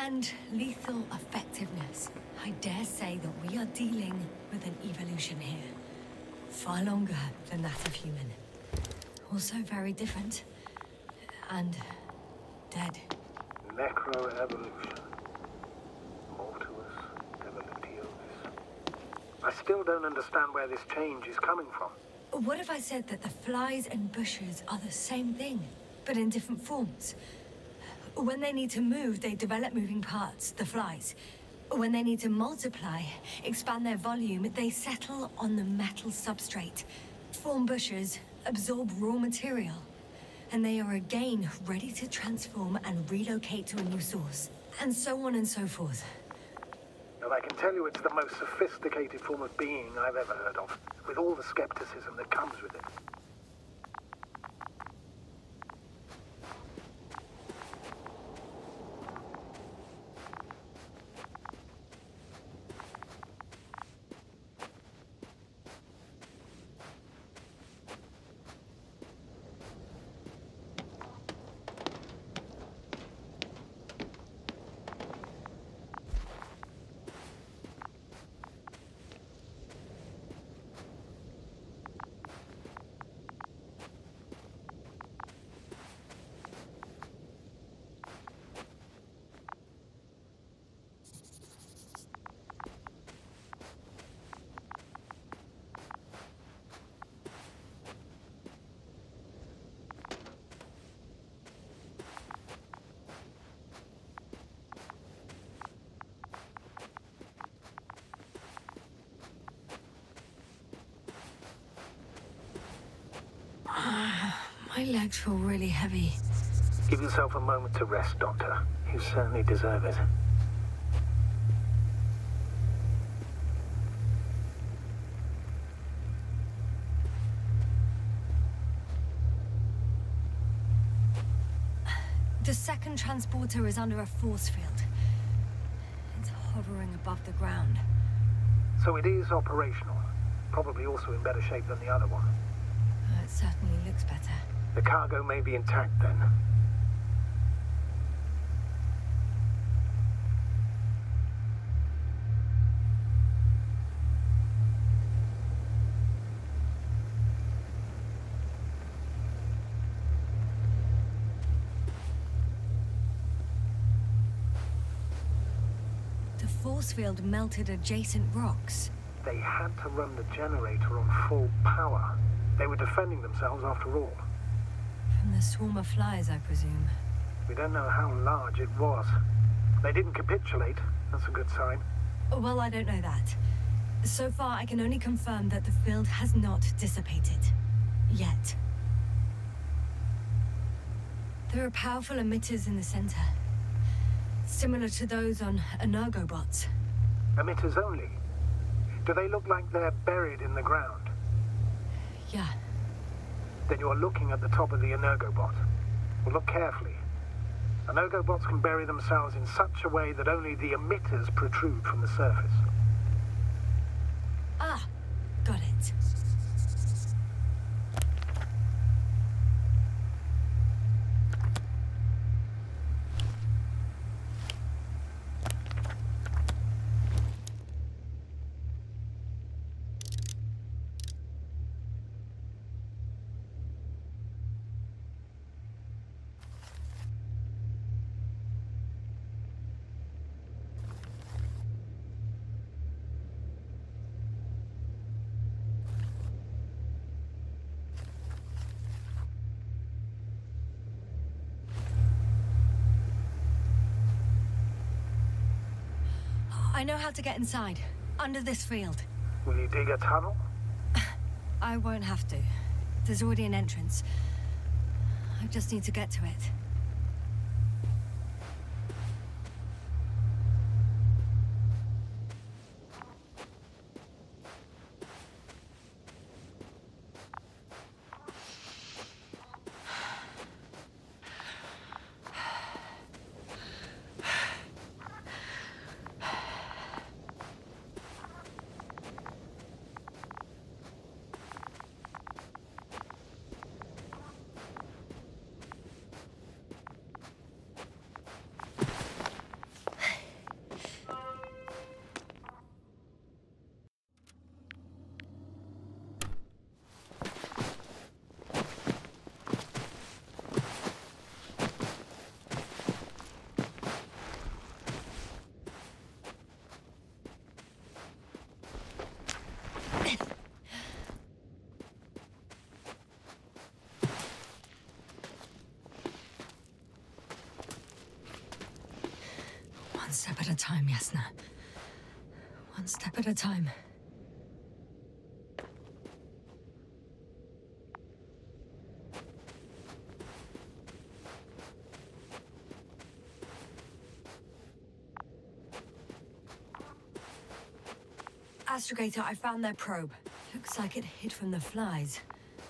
and lethal effectiveness, I dare say that we are dealing with an evolution here. Far longer than that of human. Also very different. And dead. Necroevolution. Mortuus evolutionis. I still don't understand where this change is coming from. What if I said that the flies and bushes are the same thing, but in different forms? When they need to move, they develop moving parts, the flies. When they need to multiply, expand their volume, they settle on the metal substrate, form bushes, absorb raw material, and they are again ready to transform and relocate to a new source, and so on and so forth. And I can tell you it's the most sophisticated form of being I've ever heard of, with all the skepticism that comes with it. My legs feel really heavy. Give yourself a moment to rest, Doctor. You certainly deserve it. The second transporter is under a force field. It's hovering above the ground. So it is operational. Probably also in better shape than the other one. It certainly looks better. The cargo may be intact then. The force field melted adjacent rocks. They had to run the generator on full power. They were defending themselves after all. From the swarm of flies, I presume. We don't know how large it was. They didn't capitulate. That's a good sign. Well, I don't know that. So far, I can only confirm that the field has not dissipated. Yet. There are powerful emitters in the center. Similar to those on Energobots. Emitters only? Do they look like they're buried in the ground? Yeah. Then you are looking at the top of the Energobot. Well, look carefully. Energobots can bury themselves in such a way that only the emitters protrude from the surface. Ah, got it. I know how to get inside. Under this field. Will you dig a tunnel? I won't have to. There's already an entrance. I just need to get to it. One step at a time, Yasna. One step at a time. Astrogator, I found their probe. Looks like it hid from the flies.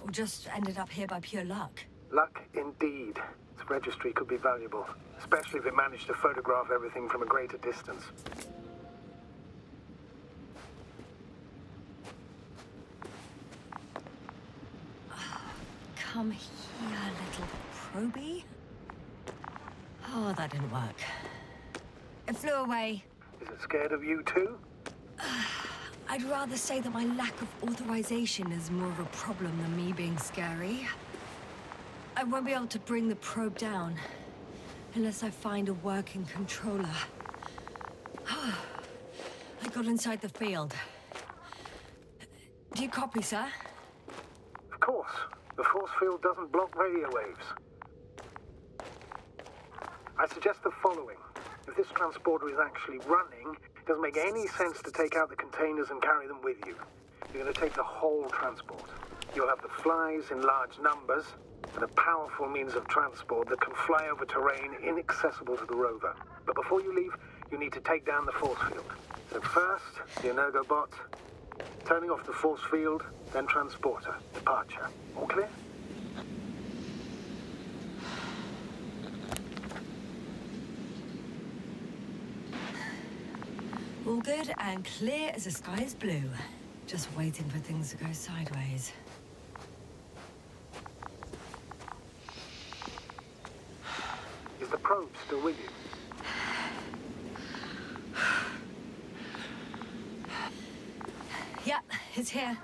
Or just ended up here by pure luck. Luck indeed. Its registry could be valuable, especially if it managed to photograph everything from a greater distance. Come here, little probie. Oh, that didn't work. It flew away. Is it scared of you too? I'd rather say that my lack of authorization is more of a problem than me being scary. I won't be able to bring the probe down unless I find a working controller. I got inside the field. Do you copy, sir? Of course. The force field doesn't block radio waves. I suggest the following. If this transporter is actually running, it doesn't make any sense to take out the containers and carry them with you. You're going to take the whole transport. You'll have the flies in large numbers, and a powerful means of transport that can fly over terrain inaccessible to the rover. But before you leave, you need to take down the force field. So first, the Energobot, turning off the force field, then transporter, departure. All clear? All good and clear as the sky is blue. Just waiting for things to go sideways. Is the probe still with you? Yep, it's here.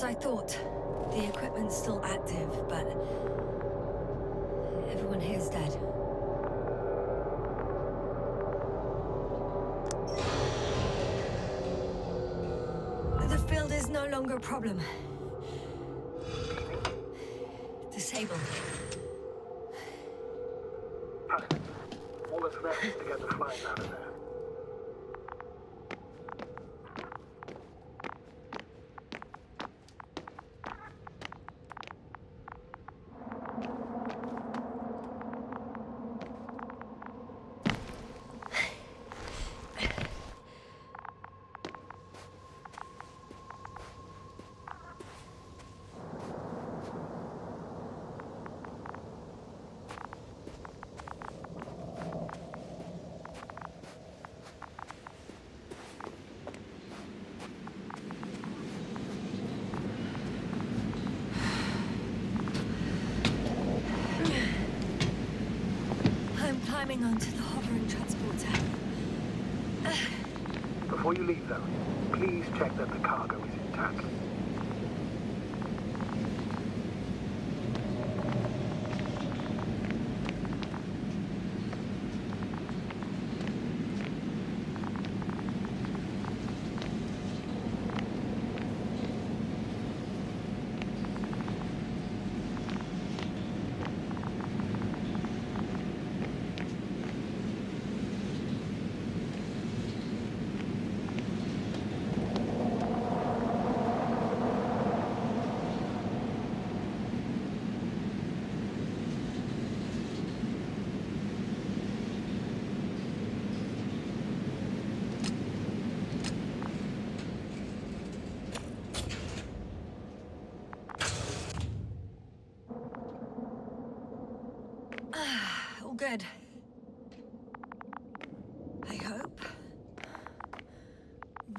As I thought, the equipment's still active, but everyone here's dead. The field is no longer a problem. Disabled. All that's left is to get the flies out of there. Climbing onto the hovering transporter. Before you leave, though, please check that the cargo is intact. All good. I hope.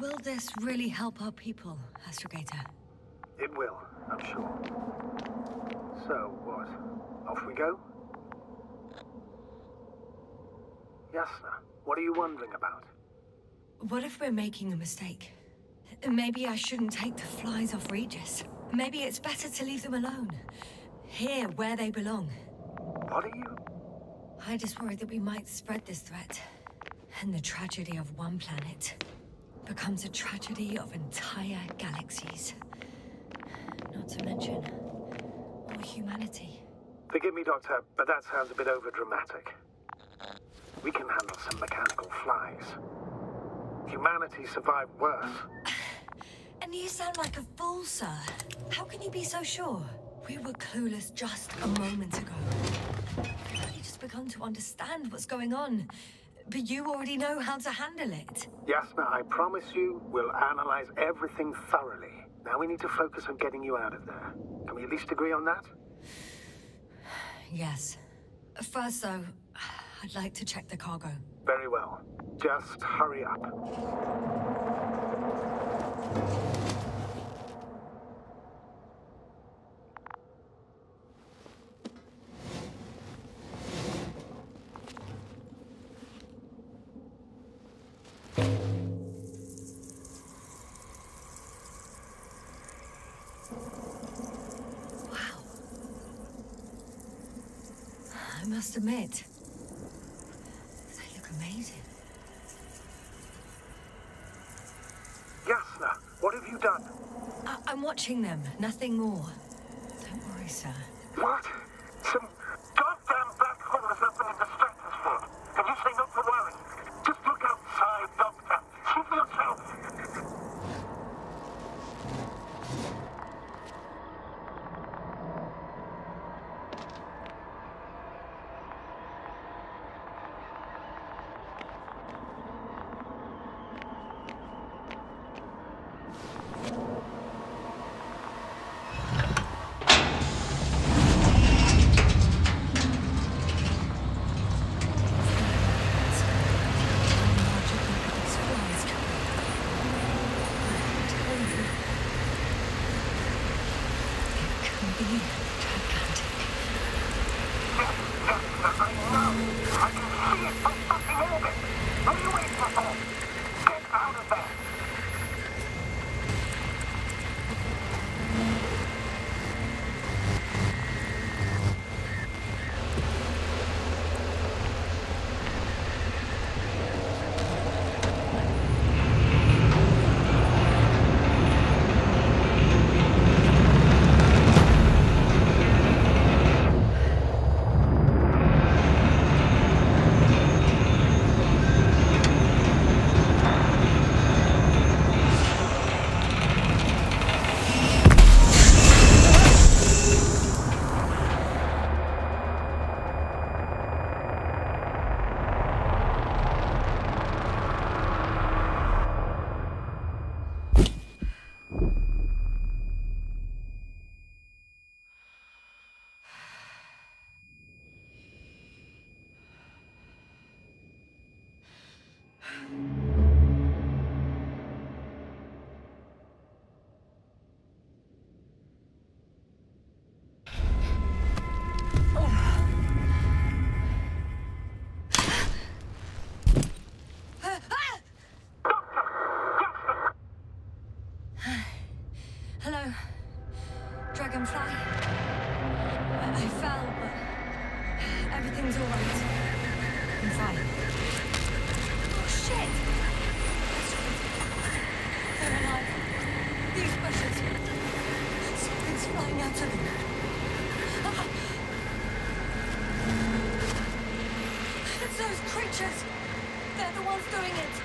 Will this really help our people, Astrogator? It will, I'm sure. So, what? Off we go? Yasna, what are you wondering about? What if we're making a mistake? Maybe I shouldn't take the flies off Regis. Maybe it's better to leave them alone. Here, where they belong. What are you? I just worry that we might spread this threat. And the tragedy of one planet becomes a tragedy of entire galaxies. Not to mention, all humanity. Forgive me, Doctor, but that sounds a bit overdramatic. We can handle some mechanical flies. Humanity survived worse. And you sound like a fool, sir. How can you be so sure? We were clueless just a moment ago. We've only just begun to understand what's going on. But you already know how to handle it. Yasna, I promise you, we'll analyze everything thoroughly. Now we need to focus on getting you out of there. Can we at least agree on that? Yes. First, though, I'd like to check the cargo. Very well. Just hurry up. I must admit, they look amazing. Yasna, what have you done? I'm watching them, nothing more. Don't worry, sir. What? Some goddamn black hole has opened in the stratosphere. And you say not to worry. Just look outside, Doctor. See for yourself. Everything's all right. I'm fine. Oh, shit! They're alive. These bushes. Something's flying out of them. Ah! It's those creatures. They're the ones doing it.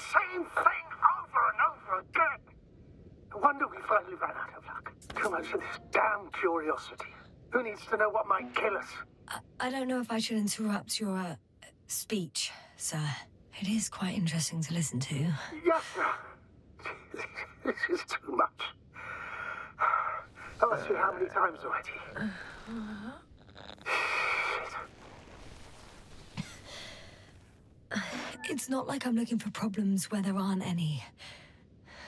Same thing over and over again. No wonder we finally ran out of luck. Too much of this damn curiosity. Who needs to know what might kill us? I don't know if I should interrupt your speech, sir. It is quite interesting to listen to. Yes, sir. This is too much. I've asked you how many times already? It's not like I'm looking for problems where there aren't any.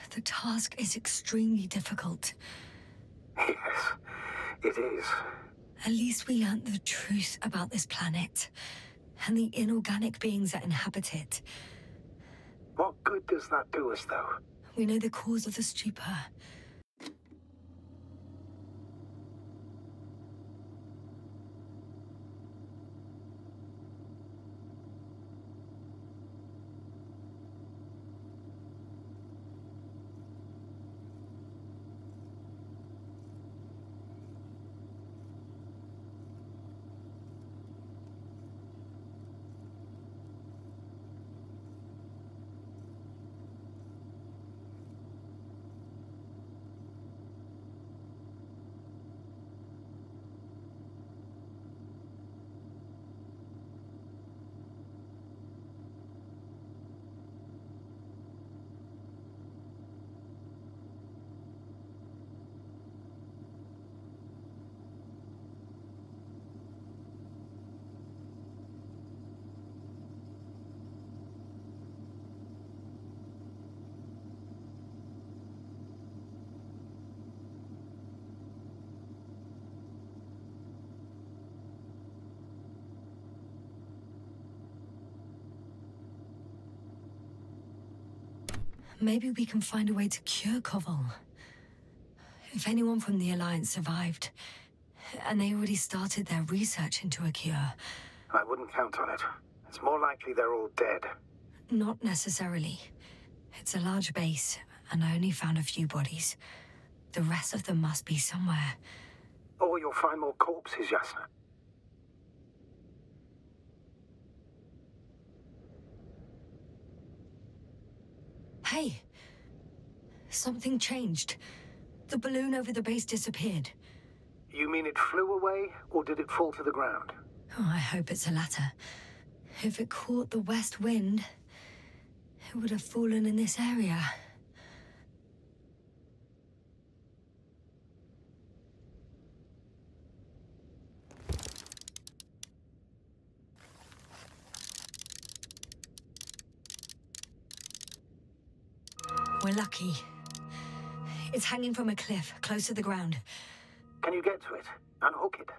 The task is extremely difficult. Yes, it is. At least we learned the truth about this planet and the inorganic beings that inhabit it. What good does that do us, though? We know the cause of the stupor. Maybe we can find a way to cure Koval. If anyone from the Alliance survived, and they already started their research into a cure. I wouldn't count on it. It's more likely they're all dead. Not necessarily. It's a large base, and I only found a few bodies. The rest of them must be somewhere. Or you'll find more corpses, Yasna. Hey! Something changed. The balloon over the base disappeared. You mean it flew away, or did it fall to the ground? Oh, I hope it's the latter. If it caught the west wind, it would have fallen in this area. We're lucky. It's hanging from a cliff, close to the ground. Can you get to it? Unhook it?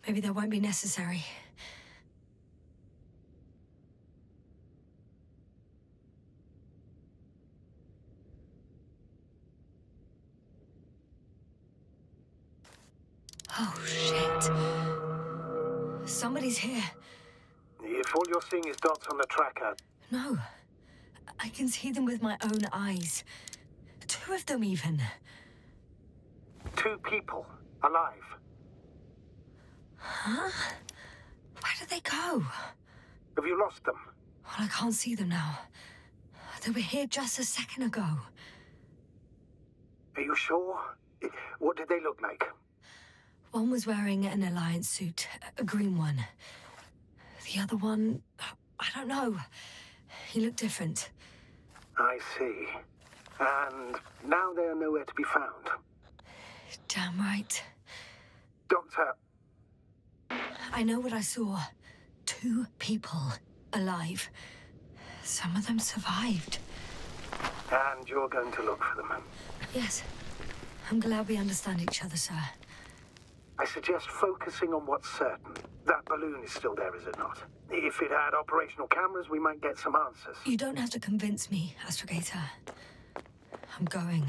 Maybe that won't be necessary. Oh, shit. Somebody's here. If all you're seeing is dots on the tracker... No. I can see them with my own eyes. Two of them, even. 2 people. Alive. Huh? Where did they go? Have you lost them? Well, I can't see them now. They were here just a second ago. Are you sure? What did they look like? One was wearing an Alliance suit, a green one. The other one, I don't know. He looked different. I see. And now they are nowhere to be found. Damn right. Doctor, I know what I saw. 2 people alive. Some of them survived. and you're going to look for them. Yes. I'm glad we understand each other, sir. I suggest focusing on what's certain. That balloon is still there, is it not? If it had operational cameras, we might get some answers. You don't have to convince me, Astrogator. I'm going.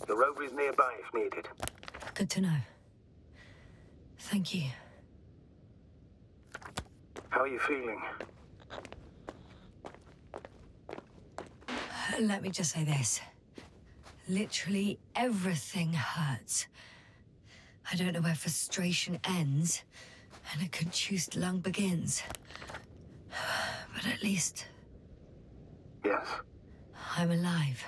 The rover is nearby if needed. Good to know. Thank you. How are you feeling? Let me just say this. Literally everything hurts. I don't know where frustration ends and a contused lung begins. But at least Yes. I'm alive.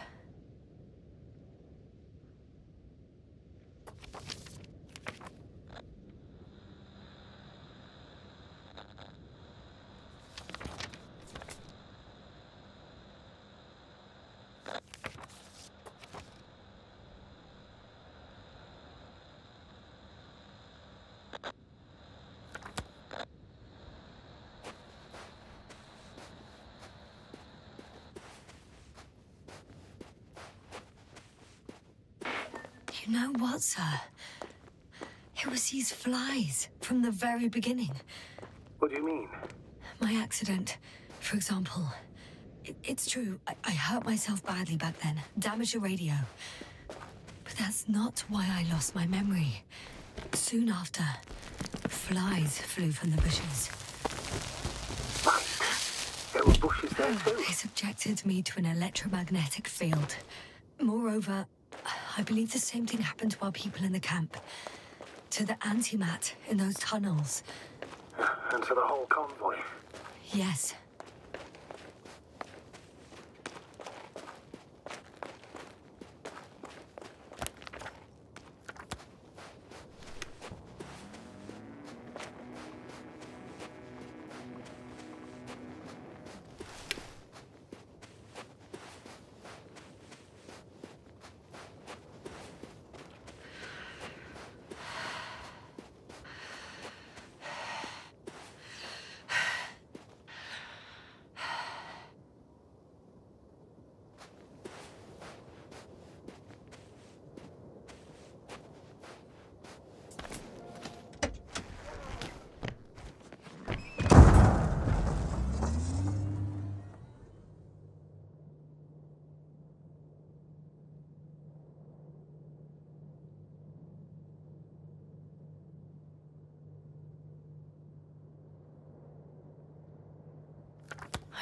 You know what, sir? It was these flies from the very beginning. What do you mean? My accident, for example. It's true, I hurt myself badly back then, damaged the radio. But that's not why I lost my memory. Soon after, flies flew from the bushes. Right. There were bushes there too. They subjected me to an electromagnetic field. Moreover, I believe the same thing happened to our people in the camp. To the antimat in those tunnels. And to the whole convoy. Yes.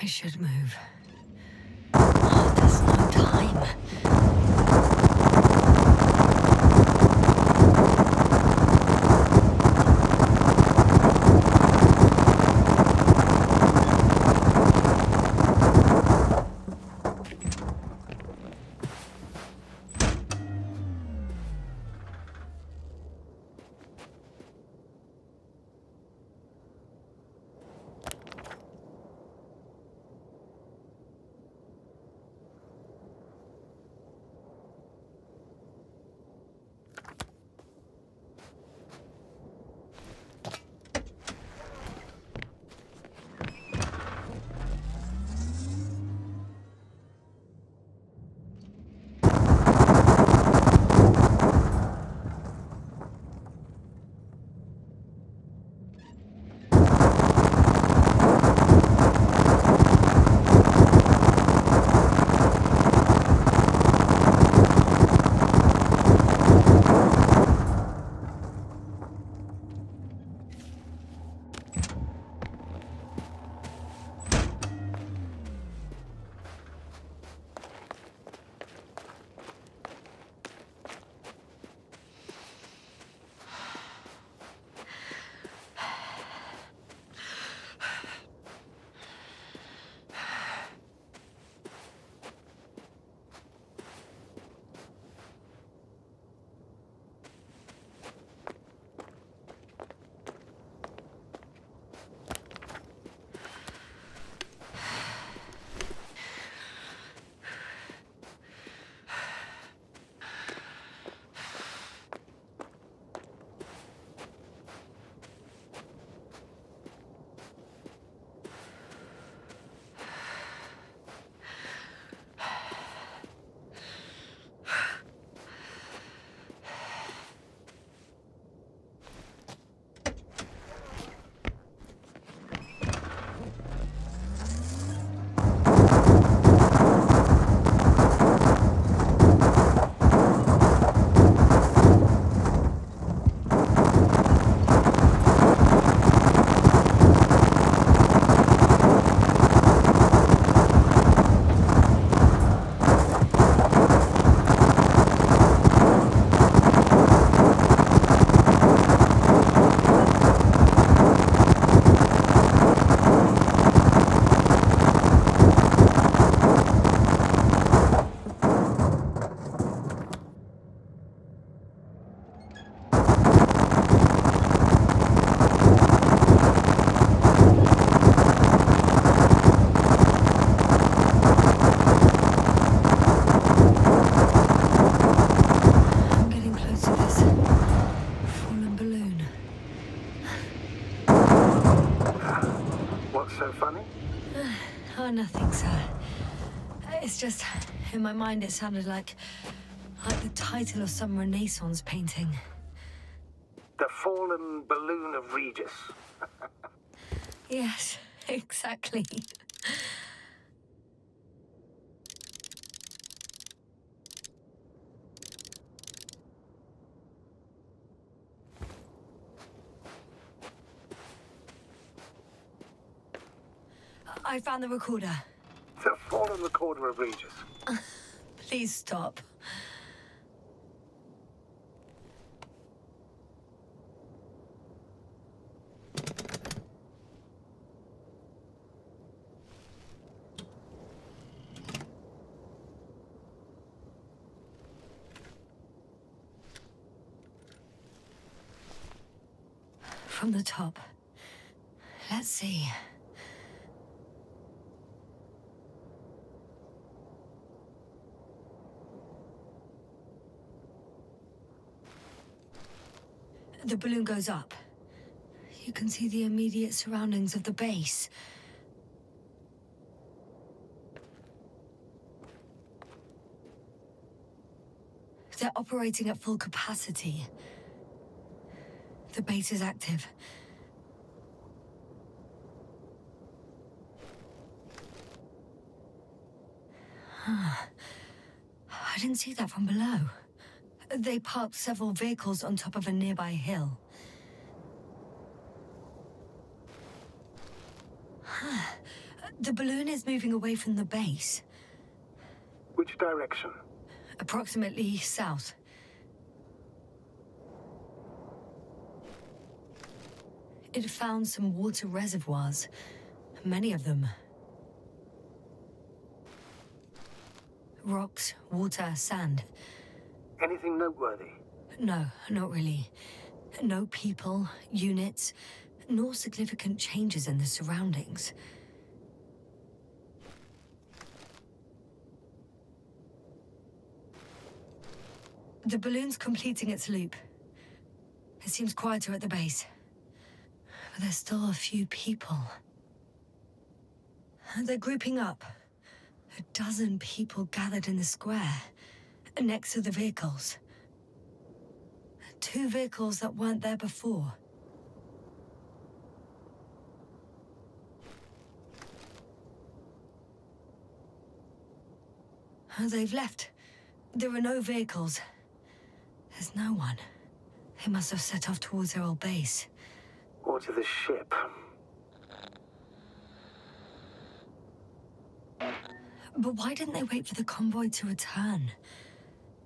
I should move. Oh, there's no time. It's just, in my mind it sounded like the title of some Renaissance painting. The Fallen Balloon of Regis. Yes, exactly. I found the recorder. The Fallen Recorder of Regis. Please stop. From the top. Let's see. The balloon goes up. You can see the immediate surroundings of the base. They're operating at full capacity. The base is active. I didn't see that from below. They parked several vehicles on top of a nearby hill. The balloon is moving away from the base. Which direction? Approximately south. It found some water reservoirs. Many of them. Rocks, water, sand. Anything noteworthy? No, not really. No people, units, nor significant changes in the surroundings. The balloon's completing its loop. It seems quieter at the base. But there's still a few people. They're grouping up. A dozen people gathered in the square, next to the vehicles. 2 vehicles that weren't there before. They've left. There are no vehicles. There's no one. They must have set off towards their old base. Or to the ship. But why didn't they wait for the convoy to return?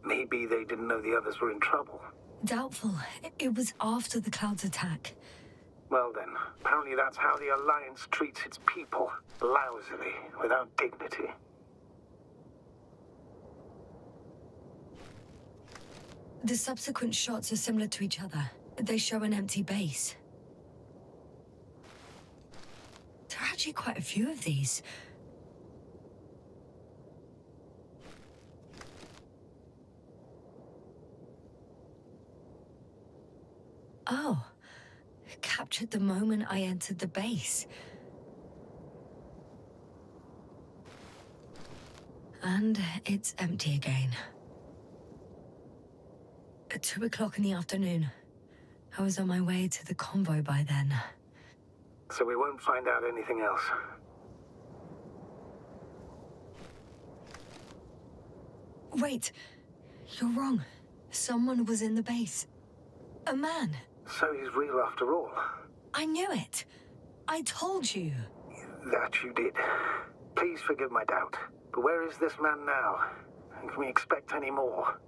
Maybe they didn't know the others were in trouble. Doubtful. It was after the Cloud's attack. Well then, apparently that's how the Alliance treats its people. Lousily, without dignity. The subsequent shots are similar to each other. They show an empty base. There are actually quite a few of these. Oh, it captured the moment I entered the base. And it's empty again. At 2 o'clock in the afternoon. I was on my way to the convoy by then. So we won't find out anything else. Wait, you're wrong. Someone was in the base. A man. So he's real after all. I knew it. I told you. That you did. Please forgive my doubt. But where is this man now? And can we expect any more?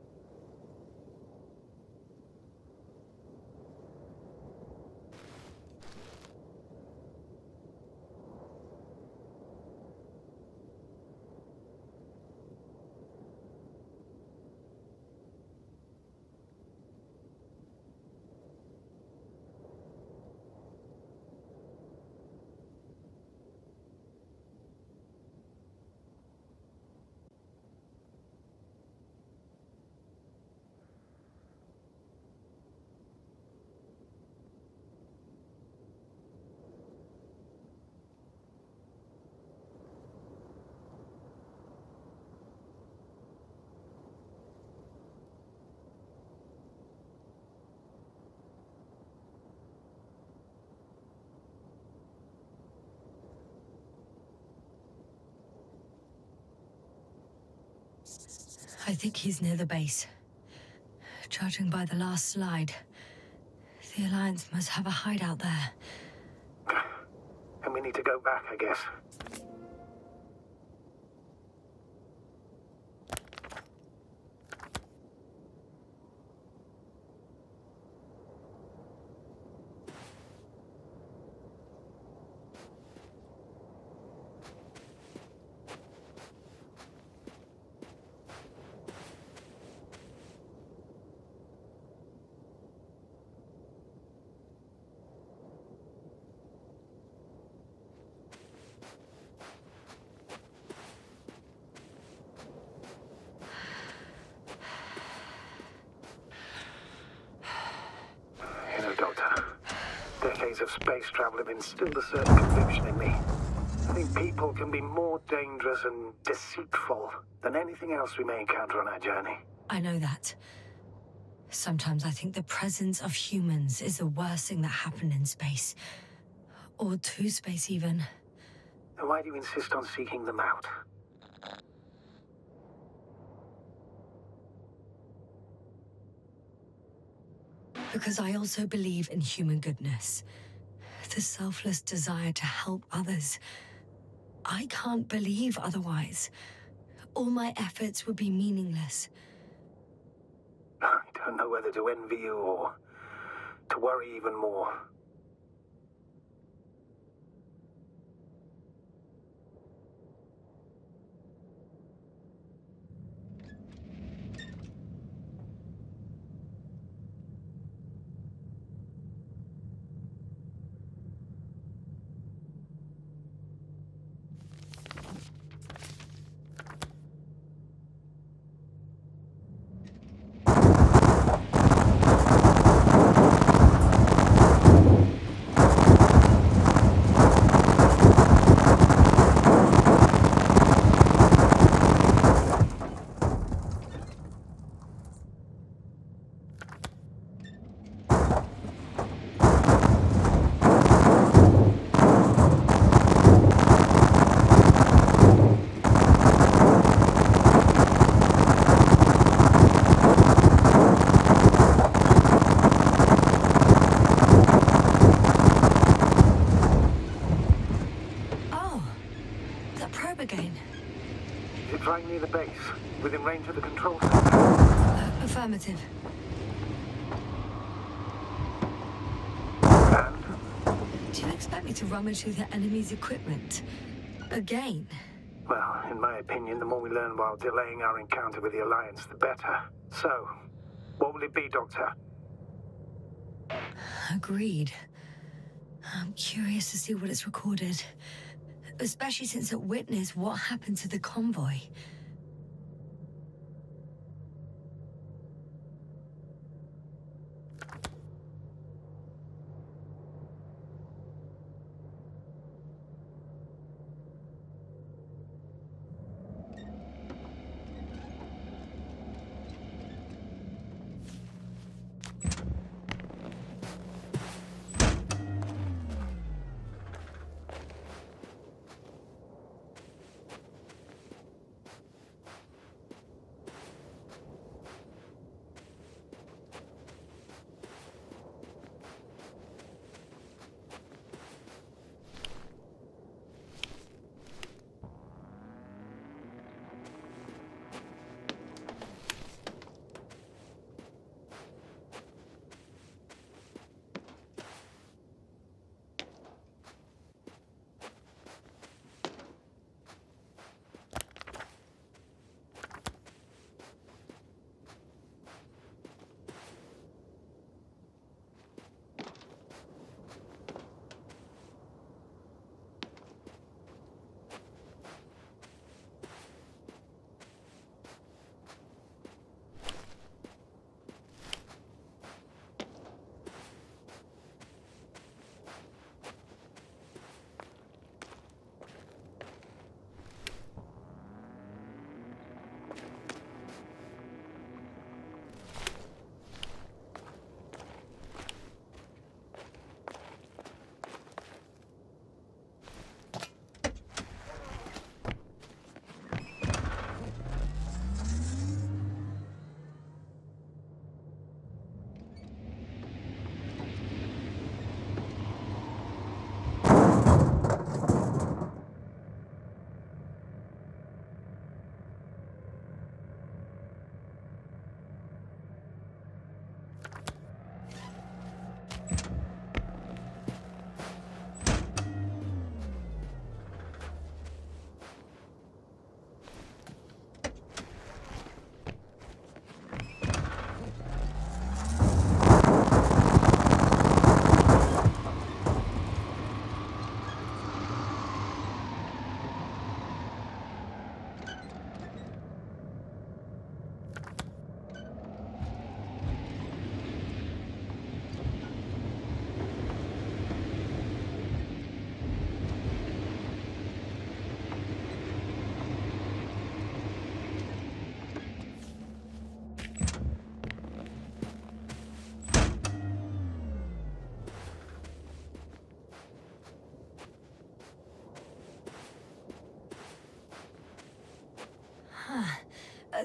I think he's near the base. Judging by the last slide, the Alliance must have a hideout there. And we need to go back, I guess. Decades of space travel have instilled a certain conviction in me. I think people can be more dangerous and deceitful than anything else we may encounter on our journey. I know that. Sometimes I think the presence of humans is the worst thing that happened in space. Or to space, even. Then why do you insist on seeking them out? Because I also believe in human goodness. The selfless desire to help others. I can't believe otherwise. All my efforts would be meaningless. I don't know whether to envy you or to worry even more. Right near the base, within range of the control center. Affirmative. And? Do you expect me to rummage through the enemy's equipment? Again? Well, in my opinion, the more we learn while delaying our encounter with the Alliance, the better. So, what will it be, Doctor? Agreed. I'm curious to see what it's recorded. Especially since it witnessed what happened to the convoy.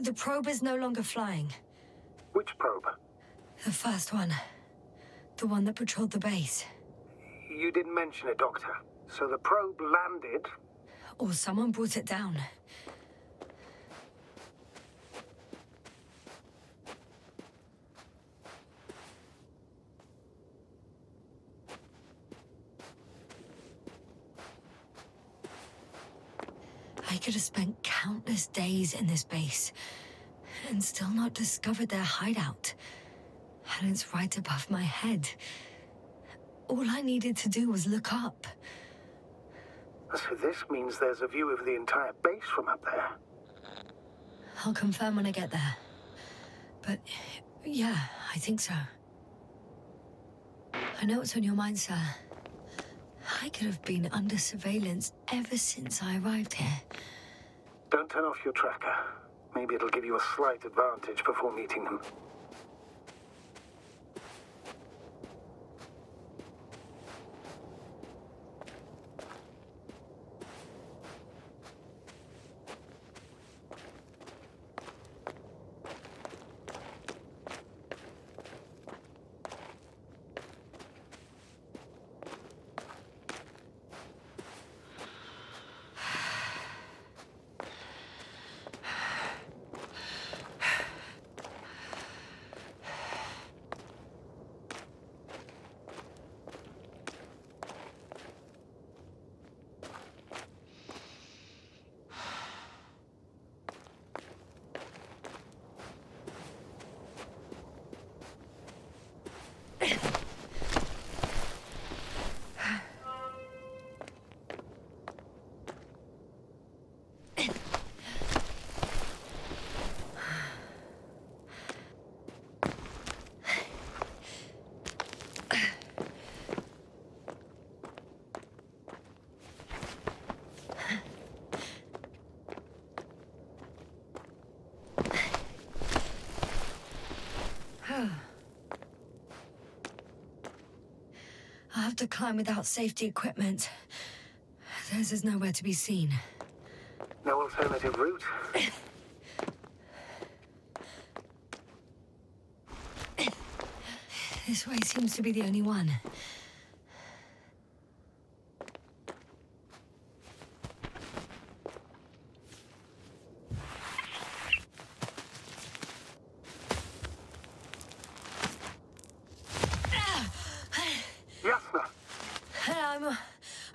The probe is no longer flying. Which probe? The first one. The one that patrolled the base. You didn't mention it, Doctor. So the probe landed. Or someone brought it down. I could have spent countless days in this base and still not discovered their hideout. And it's right above my head. All I needed to do was look up. So this means there's a view of the entire base from up there. I'll confirm when I get there. But yeah, I think so. I know what's on your mind, sir. I could have been under surveillance ever since I arrived here. Don't turn off your tracker. Maybe it'll give you a slight advantage before meeting them. I'll have to climb without safety equipment. Theirs is nowhere to be seen. No alternative route? This way seems to be the only one.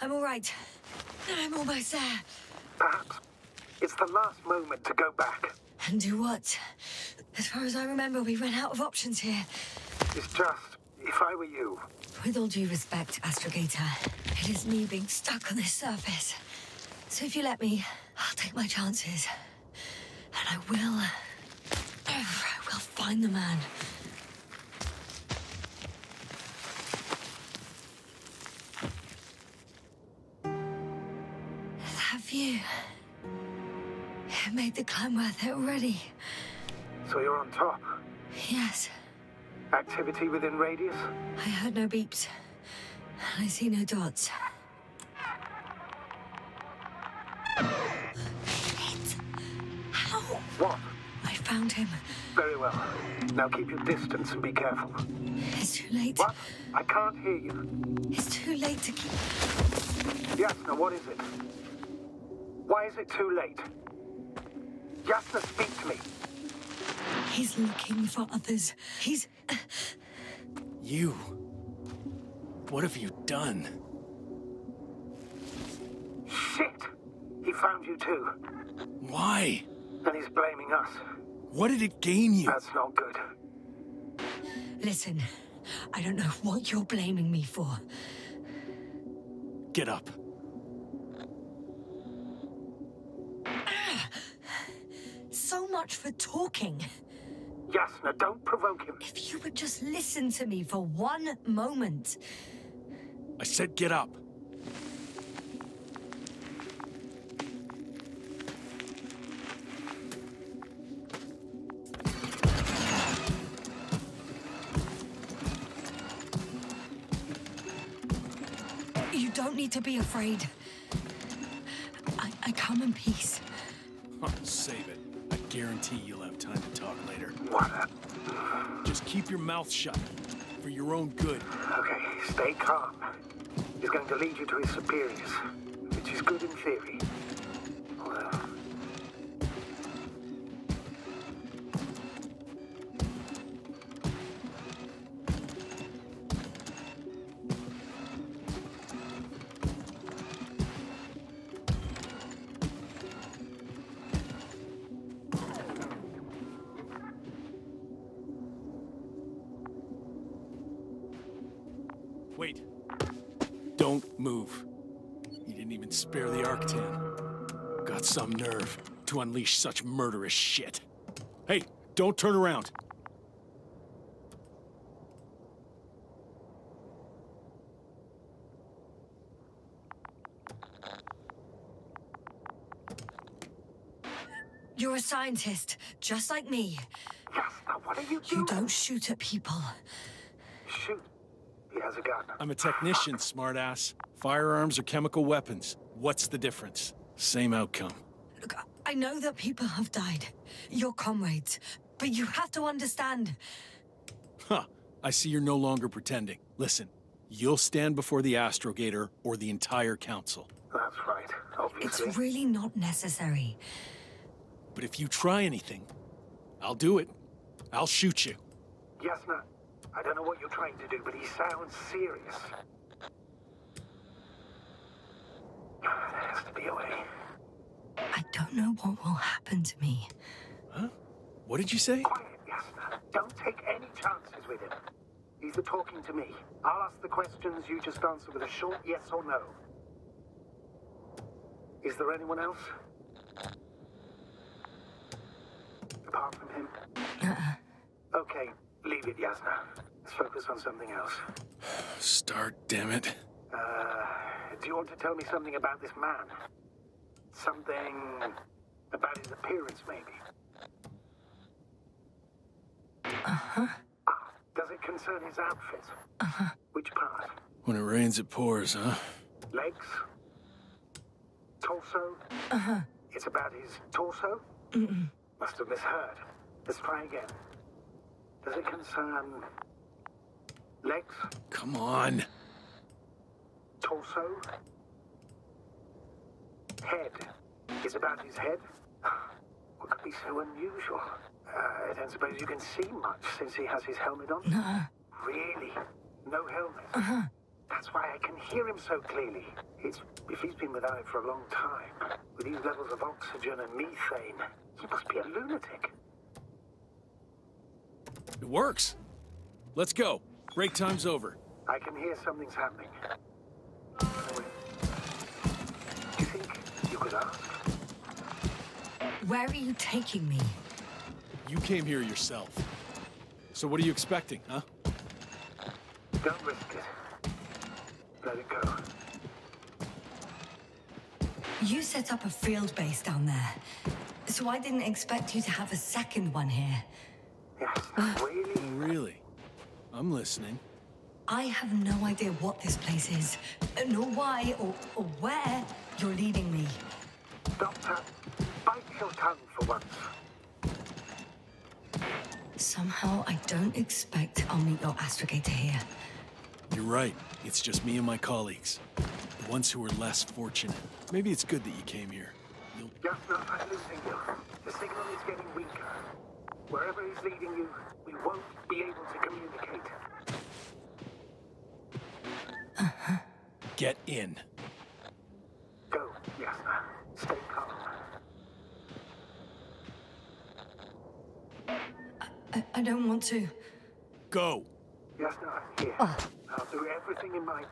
I'm all right. I'm almost there. Perhaps it's the last moment to go back. And do what? As far as I remember, we ran out of options here. It's just, if I were you... With all due respect, Astrogator, it is me being stuck on this surface. So if you let me, I'll take my chances. And I will find the man. That view... It made the climb worth it already. So you're on top? Yes. Activity within radius? I heard no beeps. And I see no dots. Shit! How? What? I found him. Very well. Now keep your distance and be careful. It's too late. What? I can't hear you. It's too late to keep... Yasna, what is it? Why is it too late? Yasna, speak to me. He's looking for others. He's... You... What have you done? Shit! He found you too. Why? And he's blaming us. What did it gain you? That's not good. Listen, I don't know what you're blaming me for. Get up. So much for talking. Yasna, don't provoke him. If you would just listen to me for one moment. I said get up. You don't need to be afraid. I come in peace. Oh, save it. I guarantee you'll have time to talk later. What? Just keep your mouth shut. For your own good. Okay, stay calm. He's going to lead you to his superiors, which is good in theory. Well... Wait. Don't move. He didn't even spare the Arctan. Got some nerve to unleash such murderous shit. Hey, don't turn around. You're a scientist, just like me. Yes, now what are you doing? You don't shoot at people. Shoot. He has a gun. I'm a technician, smartass. Firearms or chemical weapons. What's the difference? Same outcome. Look, I know that people have died. Your comrades. But you have to understand. Huh. I see you're no longer pretending. Listen, you'll stand before the Astrogator or the entire council. That's right, obviously. It's really not necessary. But if you try anything, I'll do it. I'll shoot you. Yasna, I don't know what you're trying to do, but he sounds serious. There has to be a way. I don't know what will happen to me. Huh? What did you say? Quiet, Yasna. Don't take any chances with him. He's talking to me. I'll ask the questions, you just answer with a short yes or no. Is there anyone else? Apart from him? Okay, leave it, Yasna. Let's focus on something else. Start, damn it. Do you want to tell me something about this man? Something about his appearance, maybe? Uh-huh. Does it concern his outfit? Uh-huh. Which part? When it rains, it pours, huh? Legs? Torso? Uh-huh. It's about his torso? Mm-mm. Must have misheard. Let's try again. Does it concern... legs? Come on. Torso? Head? Is about his head? What could be so unusual? I don't suppose you can see much since he has his helmet on? No. Really? No helmet? Uh-huh. That's why I can hear him so clearly. If he's been without it for a long time, with these levels of oxygen and methane, he must be a lunatic. It works. Let's go. Break time's over. I can hear something's happening. Do you think you could ask? Where are you taking me? You came here yourself. So what are you expecting, huh? Don't risk it. Let it go. You set up a field base down there, so I didn't expect you to have a second one here. Yes, really? Oh, really? I'm listening. I have no idea what this place is, nor why or where you're leading me. Doctor, bite your tongue for once. Somehow I don't expect I'll meet your astrogator here. You're right. It's just me and my colleagues. The ones who are less fortunate. Maybe it's good that you came here. Yasna, I'm losing you. The signal is getting weaker. Wherever he's leading you, we won't be able to communicate. Uh-huh. Get in. Go, Yasna. Stay calm. I don't want to. Go. Yasna, here. Oh. I'll do everything in my...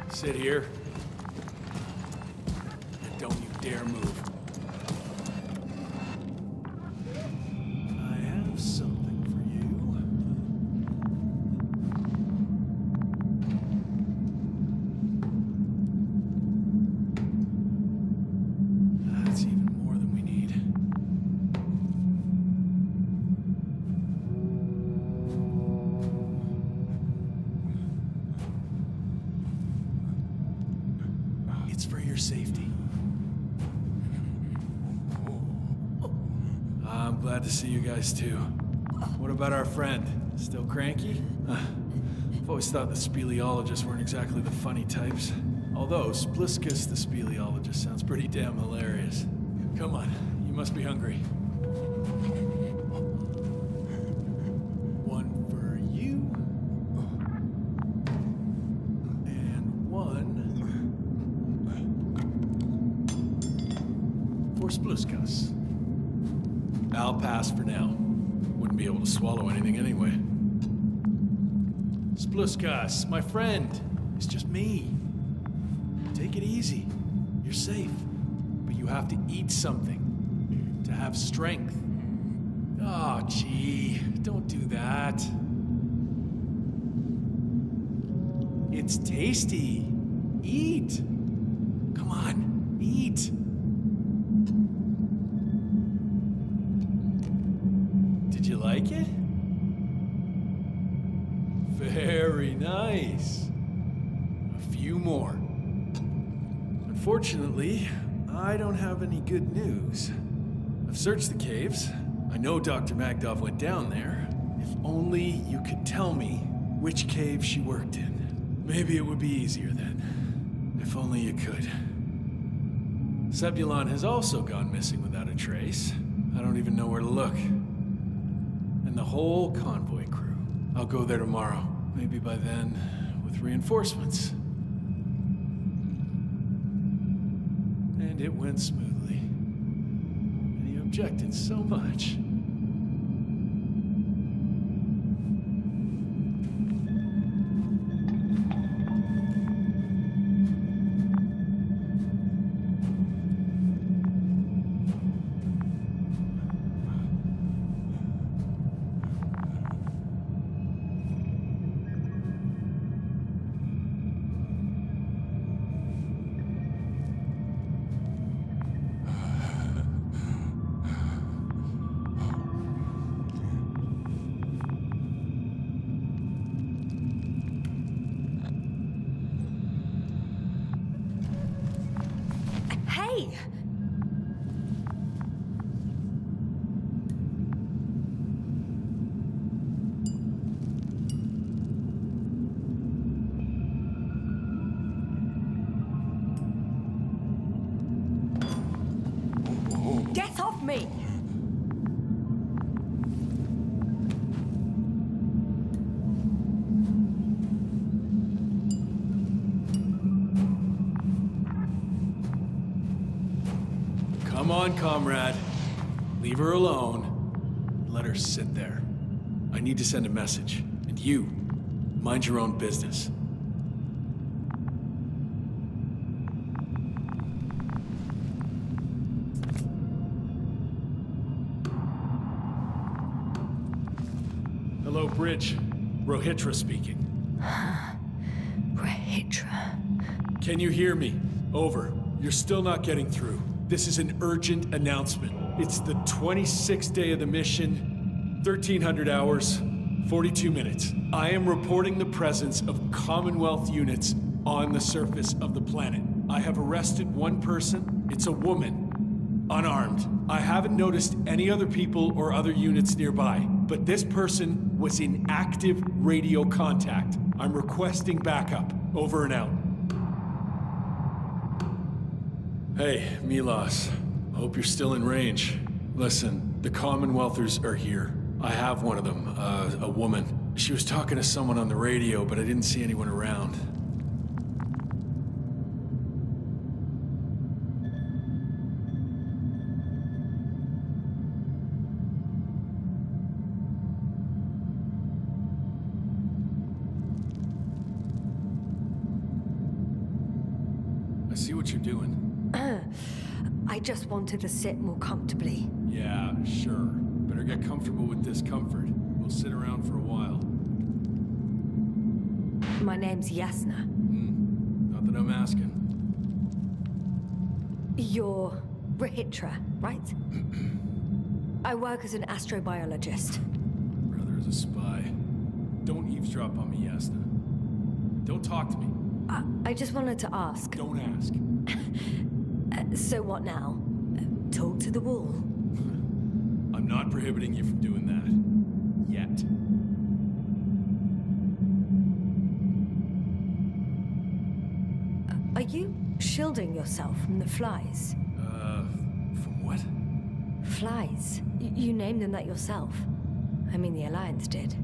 Sit here. And don't you dare move. I have something for you. That's even more than we need. It's for your safety. I'm glad to see you guys too. What about our friend? Still cranky? I've always thought the speleologists weren't exactly the funny types. Although Spliskus the speleologist sounds pretty damn hilarious. Come on, you must be hungry. One for you. And one for Spliskus. I'll pass for now. Wouldn't be able to swallow anything anyway. Spliskus, my friend. It's just me. Take it easy. You're safe. But you have to eat something to have strength. Oh, gee. Don't do that. It's tasty. Eat. Come on, eat. Did you like it? Very nice. A few more. Unfortunately, I don't have any good news. I've searched the caves. I know Dr. Magdov went down there. If only you could tell me which cave she worked in. Maybe it would be easier then. If only you could. Zebulon has also gone missing without a trace. I don't even know where to look. And the whole convoy crew. I'll go there tomorrow. Maybe by then, with reinforcements. And it went smoothly. And he objected so much. Hey! Get off me! Come on, comrade. Leave her alone. Let her sit there. I need to send a message. And you, mind your own business. Hello, Bridge. Rohitra speaking. Rohitra. Can you hear me? Over. You're still not getting through. This is an urgent announcement. It's the 26th day of the mission, 1300 hours, 42 minutes. I am reporting the presence of Commonwealth units on the surface of the planet. I have arrested one person. It's a woman, unarmed. I haven't noticed any other people or other units nearby, but this person was in active radio contact. I'm requesting backup. Over and out. Hey, Milos. Hope you're still in range. Listen, the Commonwealthers are here. I have one of them, a woman. She was talking to someone on the radio, but I didn't see anyone around. what you're doing. I just wanted to sit more comfortably. Yeah, sure. Better get comfortable with discomfort. We'll sit around for a while. My name's Yasna. Not that I'm asking. You're Rahitra, right? I work as an astrobiologist. Brother is a spy. Don't eavesdrop on me, Yasna. Don't talk to me. I just wanted to ask. Don't ask. So what now? Talk to the wall? I'm not prohibiting you from doing that. Yet. Are you shielding yourself from the flies? From what? Flies. You named them that yourself. I mean, the Alliance did.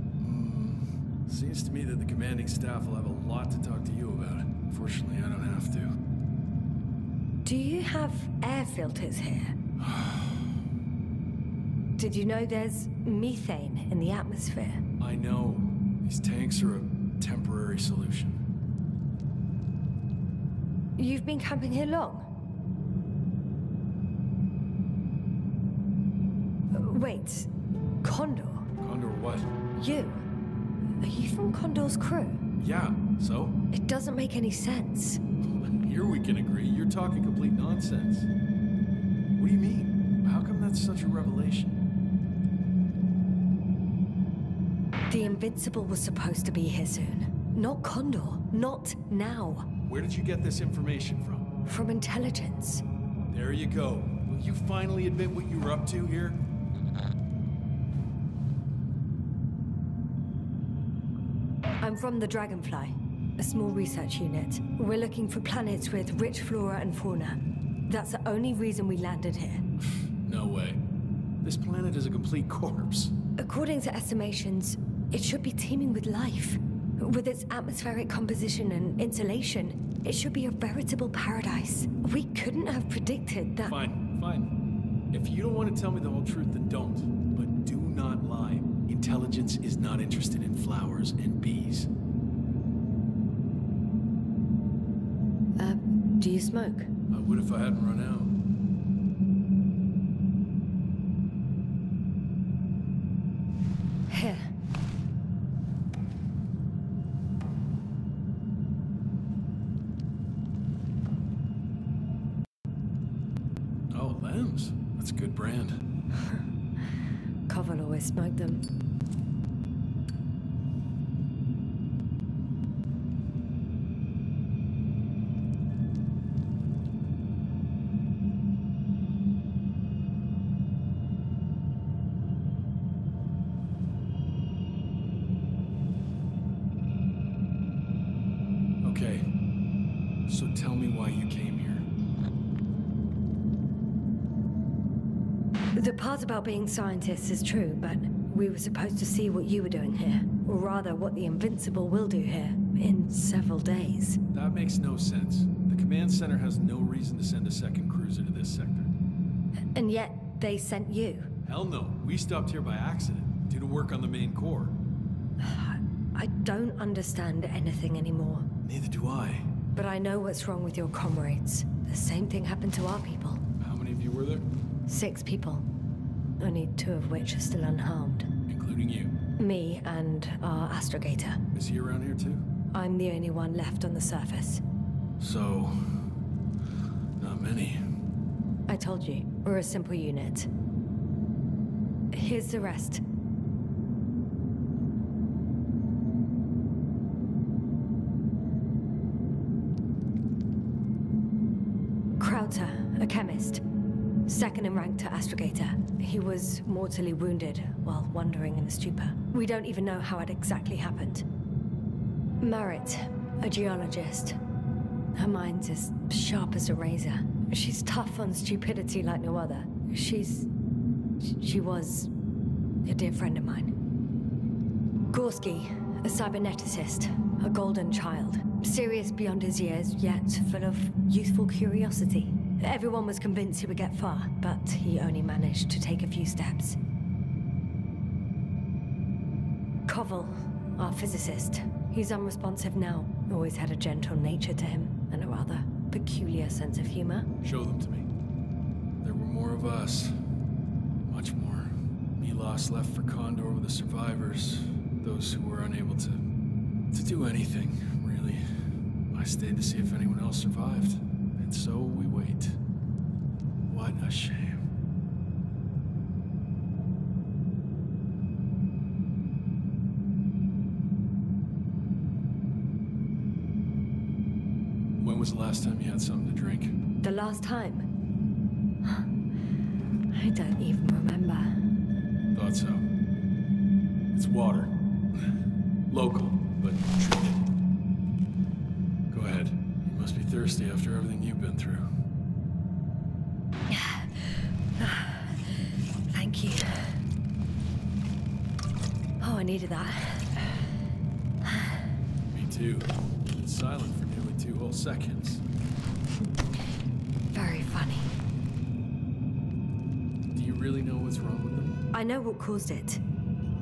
Seems to me that the commanding staff will have a lot to talk to you about. Fortunately, I don't have to. Do you have air filters here? Did you know there's methane in the atmosphere? I know. These tanks are a temporary solution. You've been camping here long? Wait, Condor? Condor what? You? Are you from Condor's crew? Yeah, so? It doesn't make any sense. Here we can agree. You're talking complete nonsense. What do you mean? How come that's such a revelation? The Invincible was supposed to be here soon. Not Condor. Not now. Where did you get this information from? From intelligence. There you go. Will you finally admit what you were up to here? I'm from the Dragonfly, a small research unit. We're looking for planets with rich flora and fauna. That's the only reason we landed here. No way. This planet is a complete corpse. According to estimations, it should be teeming with life. With its atmospheric composition and insulation, it should be a veritable paradise. We couldn't have predicted that. Fine, fine. If you don't want to tell me the whole truth, then don't. But do not lie. Intelligence is not interested in flowers and bees. Do you smoke? I would if I hadn't run out. Here. Oh, Lambs. That's a good brand. Koval always smoked them. Okay. So tell me why you came here. The part about being scientists is true, but we were supposed to see what you were doing here. Or rather, what the Invincible will do here, in several days. That makes no sense. The command center has no reason to send a second cruiser to this sector. And yet, they sent you. Hell no. We stopped here by accident, due to work on the main core. I don't understand anything anymore. Neither do I. But I know what's wrong with your comrades. The same thing happened to our people. How many of you were there? 6 people. Only 2 of which are still unharmed. Including you. Me and our astrogator. Is he around here too? I'm the only one left on the surface. So... not many. I told you, we're a simple unit. Here's the rest. Krauter, a chemist. Second in rank to astrogator. He was mortally wounded while wandering in a stupor. We don't even know how it exactly happened. Marit, a geologist. Her mind's as sharp as a razor. She's tough on stupidity like no other. She was a dear friend of mine. Gorski, a cyberneticist, a golden child. Serious beyond his years, yet full of youthful curiosity. Everyone was convinced he would get far, but he only managed to take a few steps. Koval, our physicist. He's unresponsive now. Always had a gentle nature to him, and a rather peculiar sense of humor. Show them to me. There were more of us. Much more. Milos left for Condor with the survivors. Those who were unable to do anything, really. I stayed to see if anyone else survived. And so we wait. What a shame. When was the last time you had something to drink? The last time? I don't even remember. Thought so. It's water. Local, but treated. Go ahead. You must be thirsty after everything you've been through. Thank you. Oh, I needed that. Me too. Been silent for nearly 2 whole seconds. Very funny. Do you really know what's wrong with them? I know what caused it,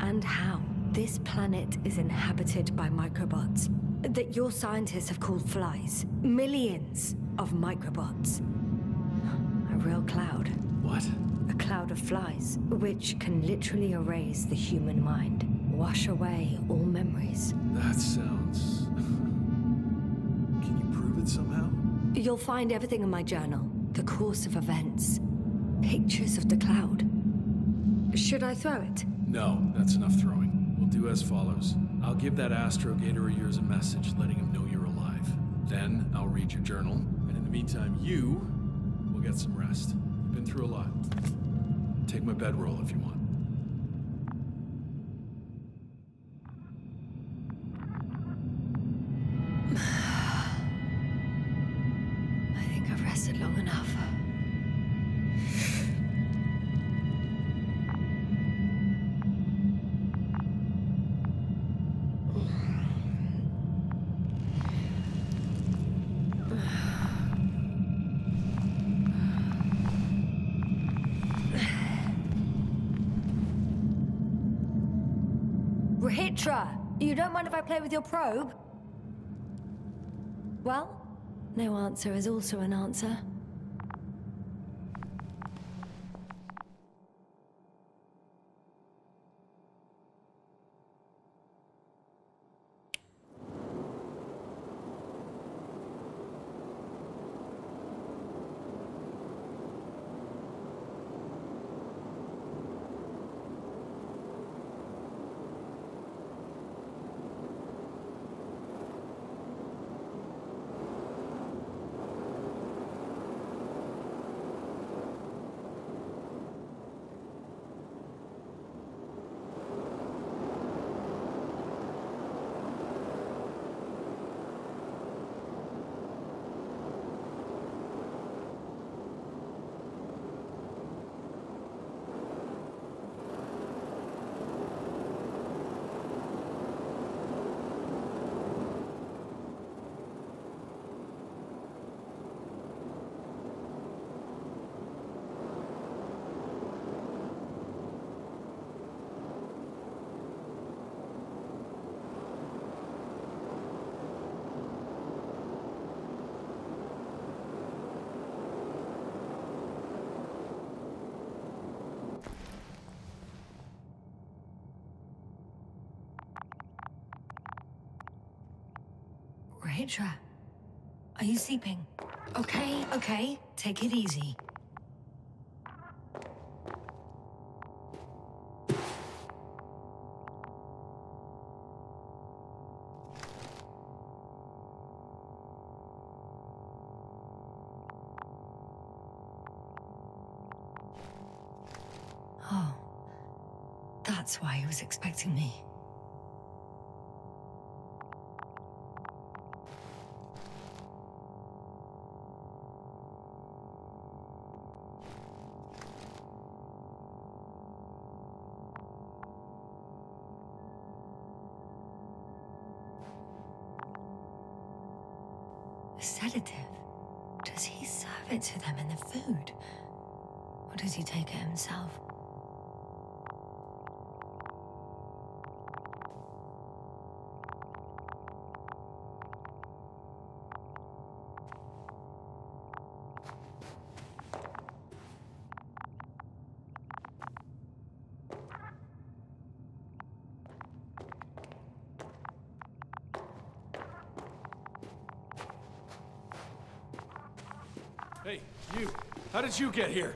and how. This planet is inhabited by microbots that your scientists have called flies. Millions of microbots. A real cloud. What? A cloud of flies, which can literally erase the human mind, wash away all memories. That sounds... Can you prove it somehow? You'll find everything in my journal. The course of events. Pictures of the cloud. Should I throw it? No, that's enough throwing. We'll do as follows. I'll give that astrogator of yours a message letting him know you're alive. Then I'll read your journal, and in the meantime, you will get some rest. You've been through a lot. Take my bedroll if you want. I think I've rested long enough. Rahitra, you don't mind if I play with your probe? Well, no answer is also an answer. Rahitra, are you sleeping? Okay, take it easy. Oh, that's why he was expecting me. A sedative? Does he serve it to them in the food? Or does he take it himself? Hey, you! How did you get here?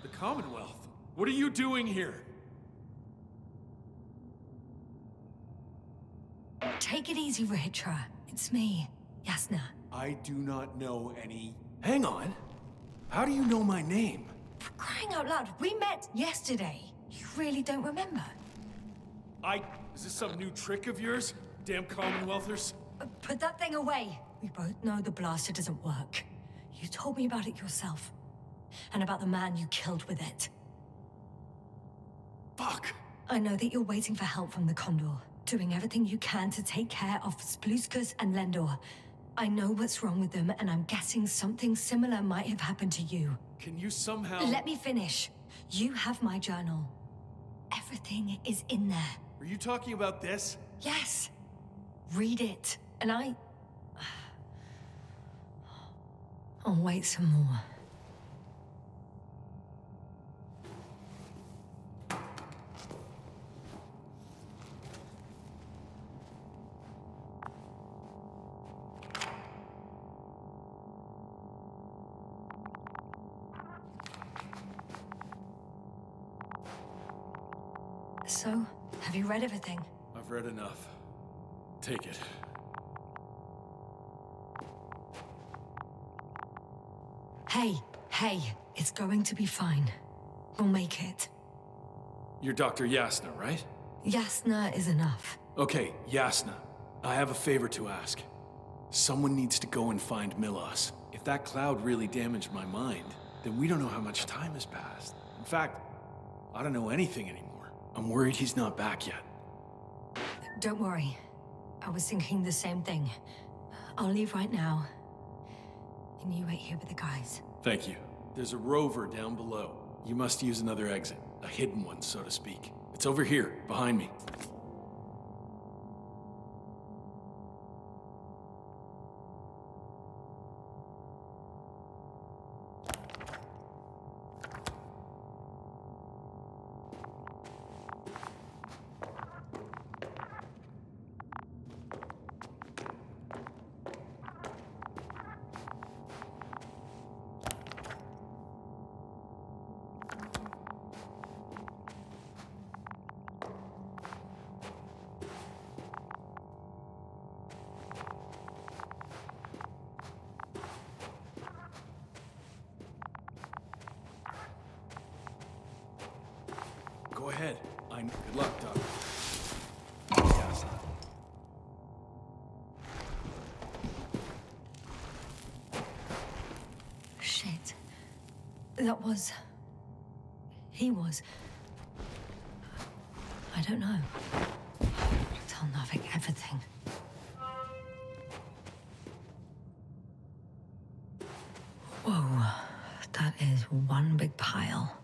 The Commonwealth? What are you doing here? Take it easy, Ritra. It's me, Yasna. I do not know any... Hang on! How do you know my name? For crying out loud, we met yesterday. You really don't remember? Is this some new trick of yours? Damn Commonwealthers? Put that thing away. We both know the blaster doesn't work. You told me about it yourself. And about the man you killed with it. Fuck! I know that you're waiting for help from the Condor. Doing everything you can to take care of Spluskus and Lendor. I know what's wrong with them, and I'm guessing something similar might have happened to you. Can you somehow... Let me finish. You have my journal. Everything is in there. Are you talking about this? Yes. Read it. And I'll wait some more. So, have you read everything? I've read enough. Take it. Hey, it's going to be fine. We'll make it. You're Dr. Yasna, right? Yasna is enough. Okay, Yasna. I have a favor to ask. Someone needs to go and find Milos. If that cloud really damaged my mind, then we don't know how much time has passed. In fact, I don't know anything anymore. I'm worried he's not back yet. Don't worry. I was thinking the same thing. I'll leave right now. And you wait here with the guys. Thank you. There's a rover down below. You must use another exit. A hidden one, so to speak. It's over here, behind me. Go ahead. Good luck, Doc. Yes. Shit. That was... He was... I don't know. Tell Novik everything. Whoa. That is one big pile.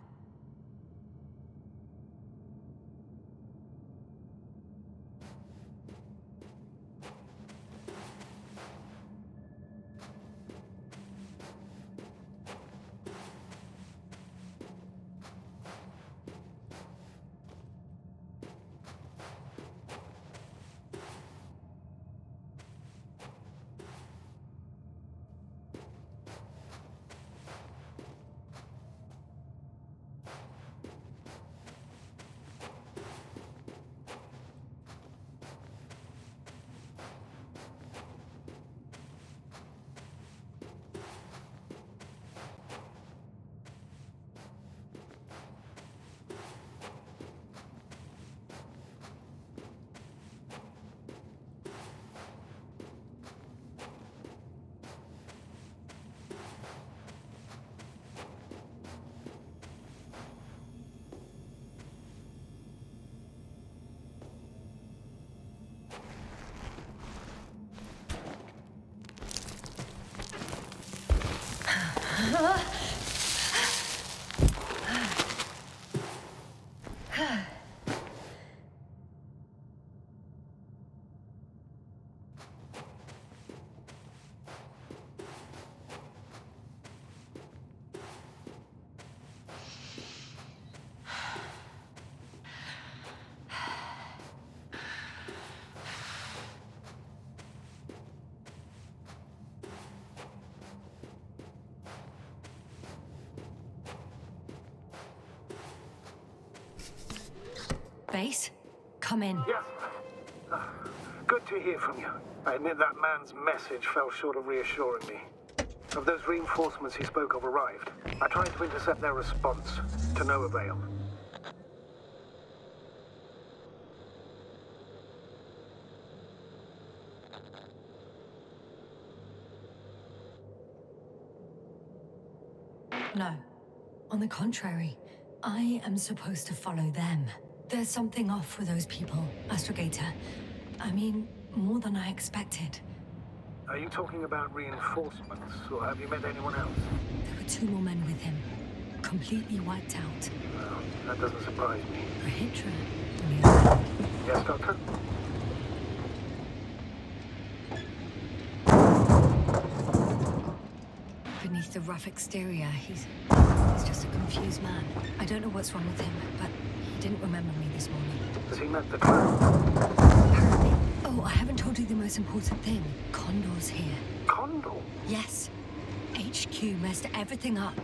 base? Come in. Yes. Good to hear from you. I admit that man's message fell short of reassuring me. Of those reinforcements he spoke of arrived. I tried to intercept their response, to no avail. No. On the contrary, I am supposed to follow them. There's something off with those people, Astrogator. I mean, more than I expected. Are you talking about reinforcements, or have you met anyone else? There were 2 more men with him, completely wiped out. Well, that doesn't surprise me. Rahitra, on the other hand. Yes, Doctor? Beneath the rough exterior, he's just a confused man. I don't know what's wrong with him, but he didn't remember me this morning. Has he met the clown? Apparently. Oh, I haven't told you the most important thing. Condor's here. Condor? Yes. HQ messed everything up.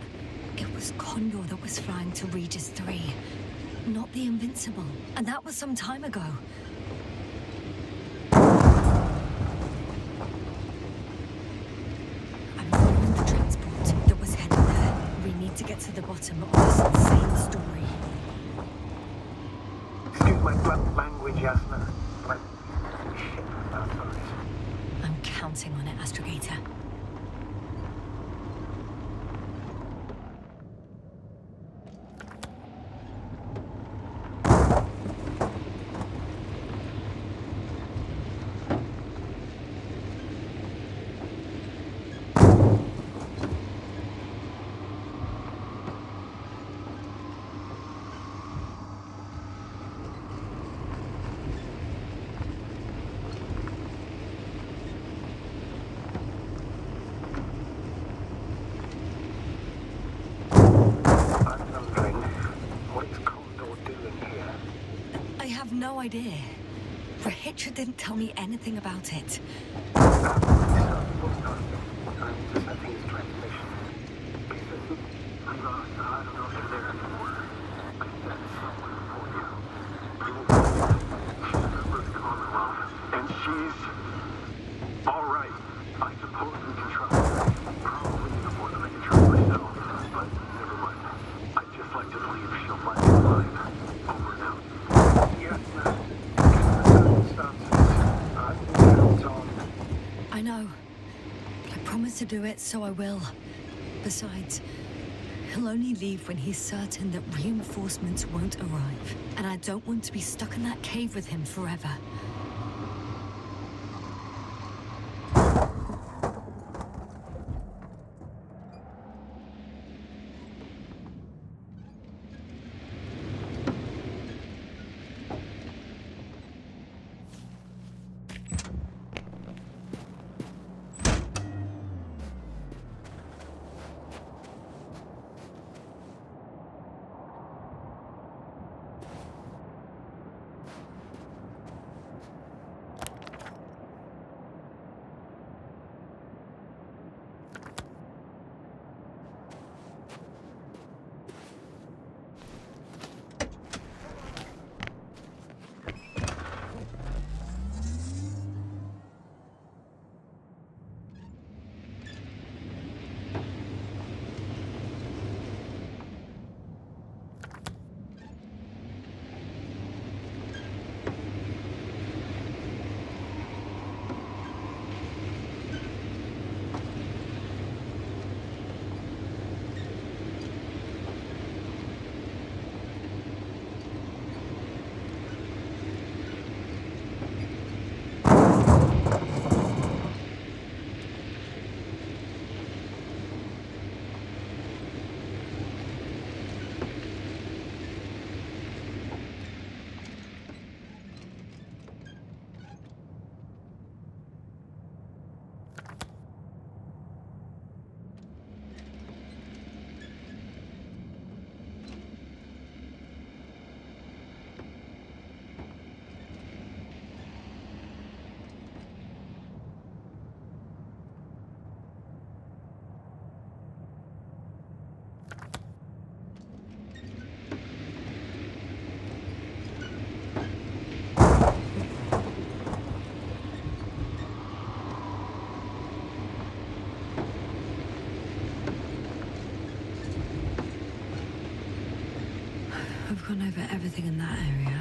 It was Condor that was flying to Regis 3, not the Invincible. And that was some time ago. I'm following the transport that was headed there. We need to get to the bottom of this insane story. Excuse my blunt language, Yasna. I'm shit about those. I'm counting on it, Astrogator. No idea. Rahitra didn't tell me anything about it. And she's all right. I suppose we can trust her. Probably even more than I can trust myself. But never mind. I'd just like to believe she'll find me alive. Over and out. Yes, ma'am. I know. I promised to do it, so I will. Besides, he'll only leave when he's certain that reinforcements won't arrive. And I don't want to be stuck in that cave with him forever. anything in that area?